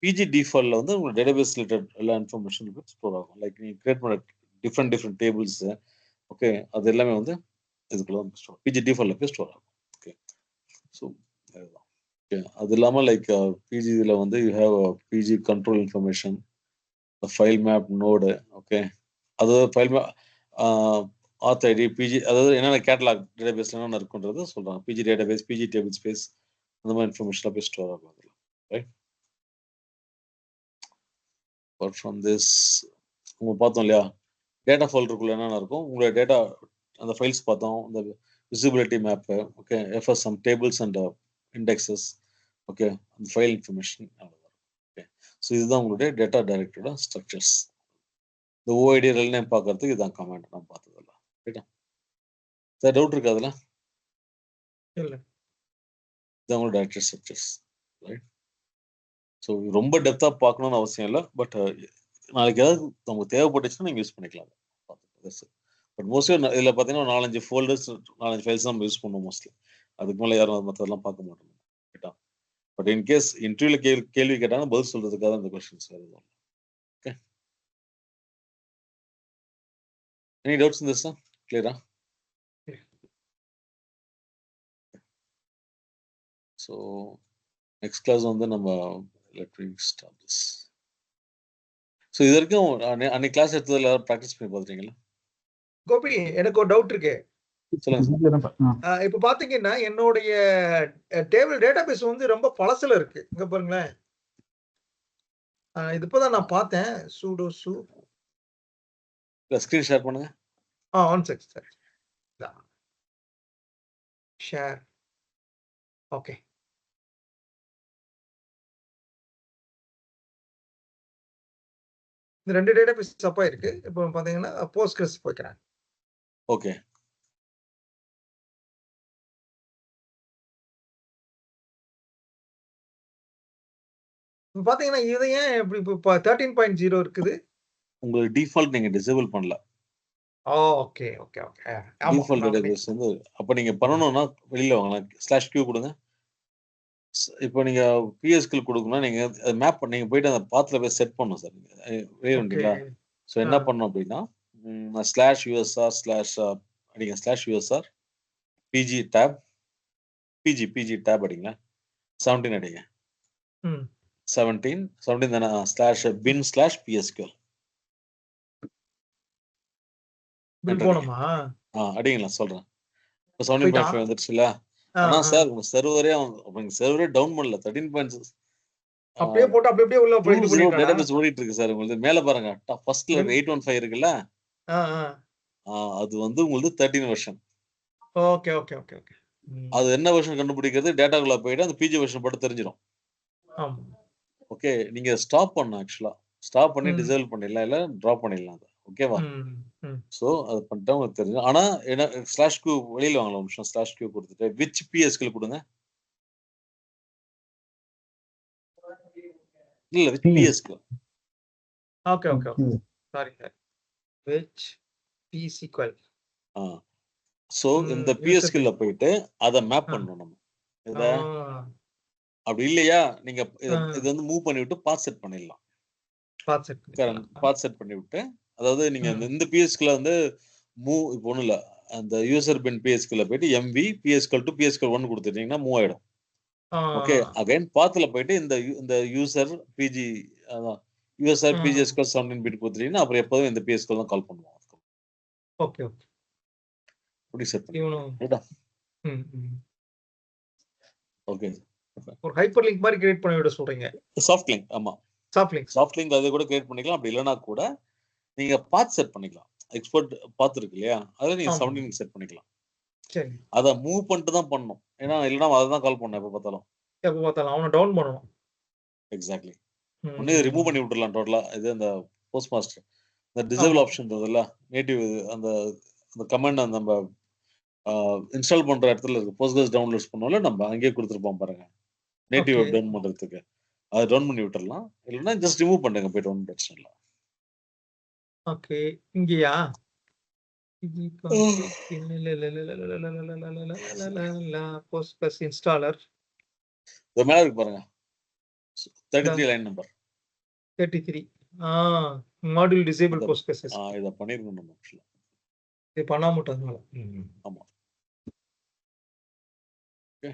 பிஜி டிஃபால்ட்ல வந்து உங்களுக்கு டேட்டாபேஸ் ரிலேட்டட் எல்லா இன்ஃபர்மேஷன் ஸ்டோர் ஆகும். லைக் நீங்க கிரியேட் பண்ண டிஃப்ரெண்ட் டேபிள்ஸ், ஓகே, அது எல்லாமே வந்து இதுக்குள்ள வந்து ஸ்டோர், பிஜி டிஃபால்ட்ல போய் ஸ்டோர் ஆகும். ஓகே, ஸோ அதுதான். ஓகே, அது இல்லாமல் லைக் பிஜி இதில் வந்து you have PG control information, file map node, okay, அது file map, auth ID, PG, அதாவது என்னென்ன கேட்டலாக் டேட்டாபேஸ்ல என்னென்ன இருக்குன்றது சொல்றாங்க. PG database, PG table space, அந்த மாதிரி இன்ஃபர்மேஷன் போய் ஸ்டோர் ஆகும் அதில். ரைட். அப்பார்ட் ஃப்ரம் திஸ் நம்ம பார்த்தோம் இல்லையா, டேட்டா ஃபோல்டருக்குள்ள என்னென்ன இருக்கும், உங்களோட டேட்டா அந்த ஃபைல்ஸ் பார்த்தோம், இந்த visibility map, okay, FSM tables and indexes, okay, அந்த ஃபைல் இன்ஃபர்மேஷன் அவ்வளோதான். ஓகே, ஸோ இதுதான் உங்களுடைய டேட்டா டைரக்டரோட ஸ்ட்ரக்சர்ஸ். இந்த ஓஐடி ரெல் நேம் பார்க்கறதுக்கு இதான் கமெண்ட் நான் பார்த்ததில்ல. ரைட்டா சார், டவுட் இருக்கு அதில்? இல்லை. இதான் உங்களோட டைரக்டர் ஸ்ட்ரக்சர்ஸ். ரைட். ஸோ ரொம்ப டெப்த்தாக பார்க்கணும்னு அவசியம் இல்லை. பட் நாளைக்கு ஏதாவது நமக்கு தேவைப்பட்டுச்சுன்னா நீங்கள் யூஸ் பண்ணிக்கலாம். பட் மோஸ்ட்லி இதில் பார்த்தீங்கன்னா 4-5 ஃபோல்டர்ஸ், 4-5 ஃபைல்ஸ் நம்ம யூஸ் பண்ணுவோம் மோஸ்ட்லி. அதுக்கு மேலே யாரும் மற்றதெல்லாம் பார்க்க மாட்டோம். ரைட்டா. பட் இன்கேஸ் இன்டர்வியூவில் கேள்வி கேட்டாங்கன்னா பதில் சொல்றதுக்காக இந்த கொஸ்டின்ஸ் வருது. Okay, any doubts in this? கிளியரா? ஸோ நெக்ஸ்ட் கிளாஸ் வந்து நம்ம எலக்ட்ரிக் ஸ்டாப்ஸ். ஸோ இது வரைக்கும் அன்னைக்கு கிளாஸ் எடுத்ததில் ப்ராக்டிஸ் பண்ணி பார்த்துட்டீங்களா? கோபி, எனக்கு ஒரு டவுட் இருக்கு. சொல்லுங்க சார். இப்ப பாத்தீங்கன்னா என்னுடைய டேபிள் டேட்டாபேஸ் வந்து ரொம்ப பழசுல இருக்கு. இங்க பாருங்களேன், இது இப்பதான் நான் பார்த்தேன். சூடோ சூ ஸ்கிரீன் ஷேர் பண்ணுங்க. One check sir. Share. Okay, இந்த 2 டேட்டாபேஸ் தப்பா இருக்கு. இப்போ பாத்தீங்கன்னா போஸ்ட்கிரஸ் போய்க்கிறேன். ஓகே, இப்ப பாத்தீங்கன்னா இது ஏன் இப்படி இப்போ 13.0 இருக்குது? உங்களுக்கு டிஃபால்ட் நீங்க டிசேபிள் பண்ணல. Okay okay okay. ஆமா, டிஃபால்ட் டேட்டாபேஸ் வந்து அப்ப நீங்க பண்ணணும்னா வெளியில வாங்கலாம். /q கொடுங்க. இப்போ நீங்க PSQL கொடுக்கணும்னா நீங்க மேப் நீங்க போயிட்டு அந்த பாத்துல போய் செட் பண்ணணும் சார். வெளியே வந்தீங்களா? ஸோ என்ன பண்ணணும் அப்படின்னா /usr/ அடிங்க /usr pg tab pg tab அடிங்க 17 அடிங்க. 17 தானே /bin/PSQL போணுமா? அடிங்களா சொல்றேன். இப்போ 17.5 வந்துருச்சுல. ஆனா சார் உங்க சர்வரே டவுன் பண்ணல. 13.6 அப்படியே போட்டு அப்படியே உள்ள போய் இது பண்ணிட்டானா? டேட்டாபேஸ் ஓடிட்டு இருக்கு சார். உங்களுக்கு மேல பாருங்க, ஃபர்ஸ்ட்ல 815 இருக்குல்ல, அது வந்து உங்களுக்கு 13 version. Okay okay okay okay. அது என்ன வெர்ஷன் கண்டுபிடிக்கிறது, டேட்டாக்குள்ள போயிட்டு அந்த பிஜி வெர்ஷன் போட்டு தெரிஞ்சிடும். ஆமா. ஓகே, நீங்க ஸ்டாப் பண்ணணும். ஆக்சுவலா ஸ்டாப் பண்ணி டிசேபிள் பண்ணிடலாம், இல்ல டிராப் பண்ணிடலாம் அது. ஓகேவா? சோ அது பண்ணிட்டா உங்களுக்கு தெரியும். ஆனா என்ன /q வெளியில வாங்கலாம். ஒரு நிமிஷம் /q கொடுத்துட்டு which PSQL கொடுங்க. இல்ல which PSQL. Okay okay okay. Sorry sir. which PSQL. So இந்த PSQL ல போயிட்டு அத மேப் பண்ணனும் நம்ம. இத அப்படி இல்லையா நீங்க இது வந்து மூவ் பண்ணி விட்டு பாத் செட் பண்ணிடலாம். பாத் செட் பண்ணி விட்டு, அதாவது நீங்க இந்த PSQL வந்து மூவ் இப்போ ஒண்ணும் இல்ல, அந்த யூசர் பின் PSQL ல போயிட்டு MV PSQL to PSQL1 கொடுத்துட்டீங்கன்னா மூவ் ஆயிடும். ஓகே, அகைன் பாத்ல போயிட்டு இந்த user PG user PGSQL 17 bit கொடுத்துட்டீங்கன்னா அப்புறம் எப்போதும் இந்த PSQL தான் கால் பண்ணுவோம். Okay okay. அப்படி செட் பண்ணிடலாம். ஓகே, ஒரு ஹைப்பர் லிங்க் மாதிரி கிரியேட் பண்ணி விட சொல்றீங்க. Soft link. ஆமா, சாஃப்ட் லிங்க் அதை கூட கிரியேட் பண்ணிக்கலாம். அப்படி இல்லைனா கூட நீங்க பாத் செட் பண்ணிக்கலாம். எக்ஸ்போர்ட் பாத் இருக்கு இல்லையா, அதில் நீங்க 17 செட் பண்ணிக்கலாம். சரி, அதை மூவ் பண்ணிட்டு தான் பண்ணணும். ஏன்னா இல்லைனா அதை தான் கால் பண்ணணும் எப்போ பார்த்தாலும். அவனை டவுன் பண்ணணும். எக்ஸாக்ட்லி. ஒண்ணு ரிமூவ் பண்ணி விட்டுறலாம் டோட்டலா. இது அந்த போஸ்ட் மாஸ்டர் இந்த டிசேபிள் ஆப்ஷன் இருக்குல்ல, நேட்டிவ் அந்த கமாண்ட் நம்ம இன்ஸ்டால் பண்ற இடத்துல இருக்கு. போஸ்ட்கிரஸ் டவுன்லோட்ஸ் பண்ணோம்ல, நம்ம அங்கேயே கொடுத்துருப்போம் பாருங்க, நேட்டிவ் வெப் டவுன் பண்றதுக்கு. அதை டவுன் பண்ணி விட்டுறலாம். இல்லைன்னா ஜஸ்ட் ரிமூவ் பண்ணுங்க போயிட்டு, ஒன்றும் பிரச்சனை இல்லை. ஓகே, இங்கயா போஸ்ட்கிரஸ் இன்ஸ்டாலர் மேல இருக்கு பாருங்க, 33 line number 33. Module disable Postgres. இத பண்ணிருக்கோம் நம்ம ஆக்சுவலா. இது பண்ணாம விட்டதுனால. ஆமா. ஓகே,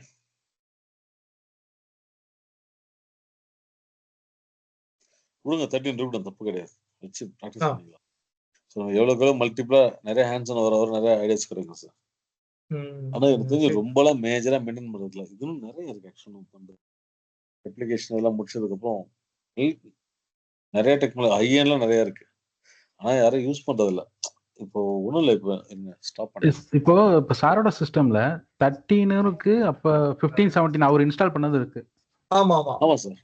கொடுங்க 13 ரூட், தப்பு கிடையாது. வச்சு ப்ராக்டிஸ் பண்ணிக்கலாம். ஸோ எவ்வளோக்கு எவ்வளோ மல்டிபிளா நிறைய ஹேண்ட்ஸ் ஆன் வர நிறைய ஐடியாஸ் கிடைக்கும் சார். ஆனா எனக்கு தெரிஞ்சு ரொம்பலாம் மேஜரா மெயின்டைன் பண்றதுல இதுவும் நிறைய இருக்கு ஆக்சுவலா பண்றது. அப்ளிகேஷன் எல்லாம் முடிச்சதுக்கு அப்புறம் நிறைய டெக்னாலஜி ஹையெண்ட்லாம் நிறைய இருக்கு. ஆனா யாரும் யூஸ் பண்றது இல்ல. இப்போ ஒண்ணும் இல்லை, இப்போ என்ன ஸ்டாப் பண்ணி இப்போ சாரோட சிஸ்டம்ல 13 இருக்கு, அப்ப 15, 17 அவர் இன்ஸ்டால் பண்ணது இருக்கு. ஆமா ஆமா ஆமா சார்.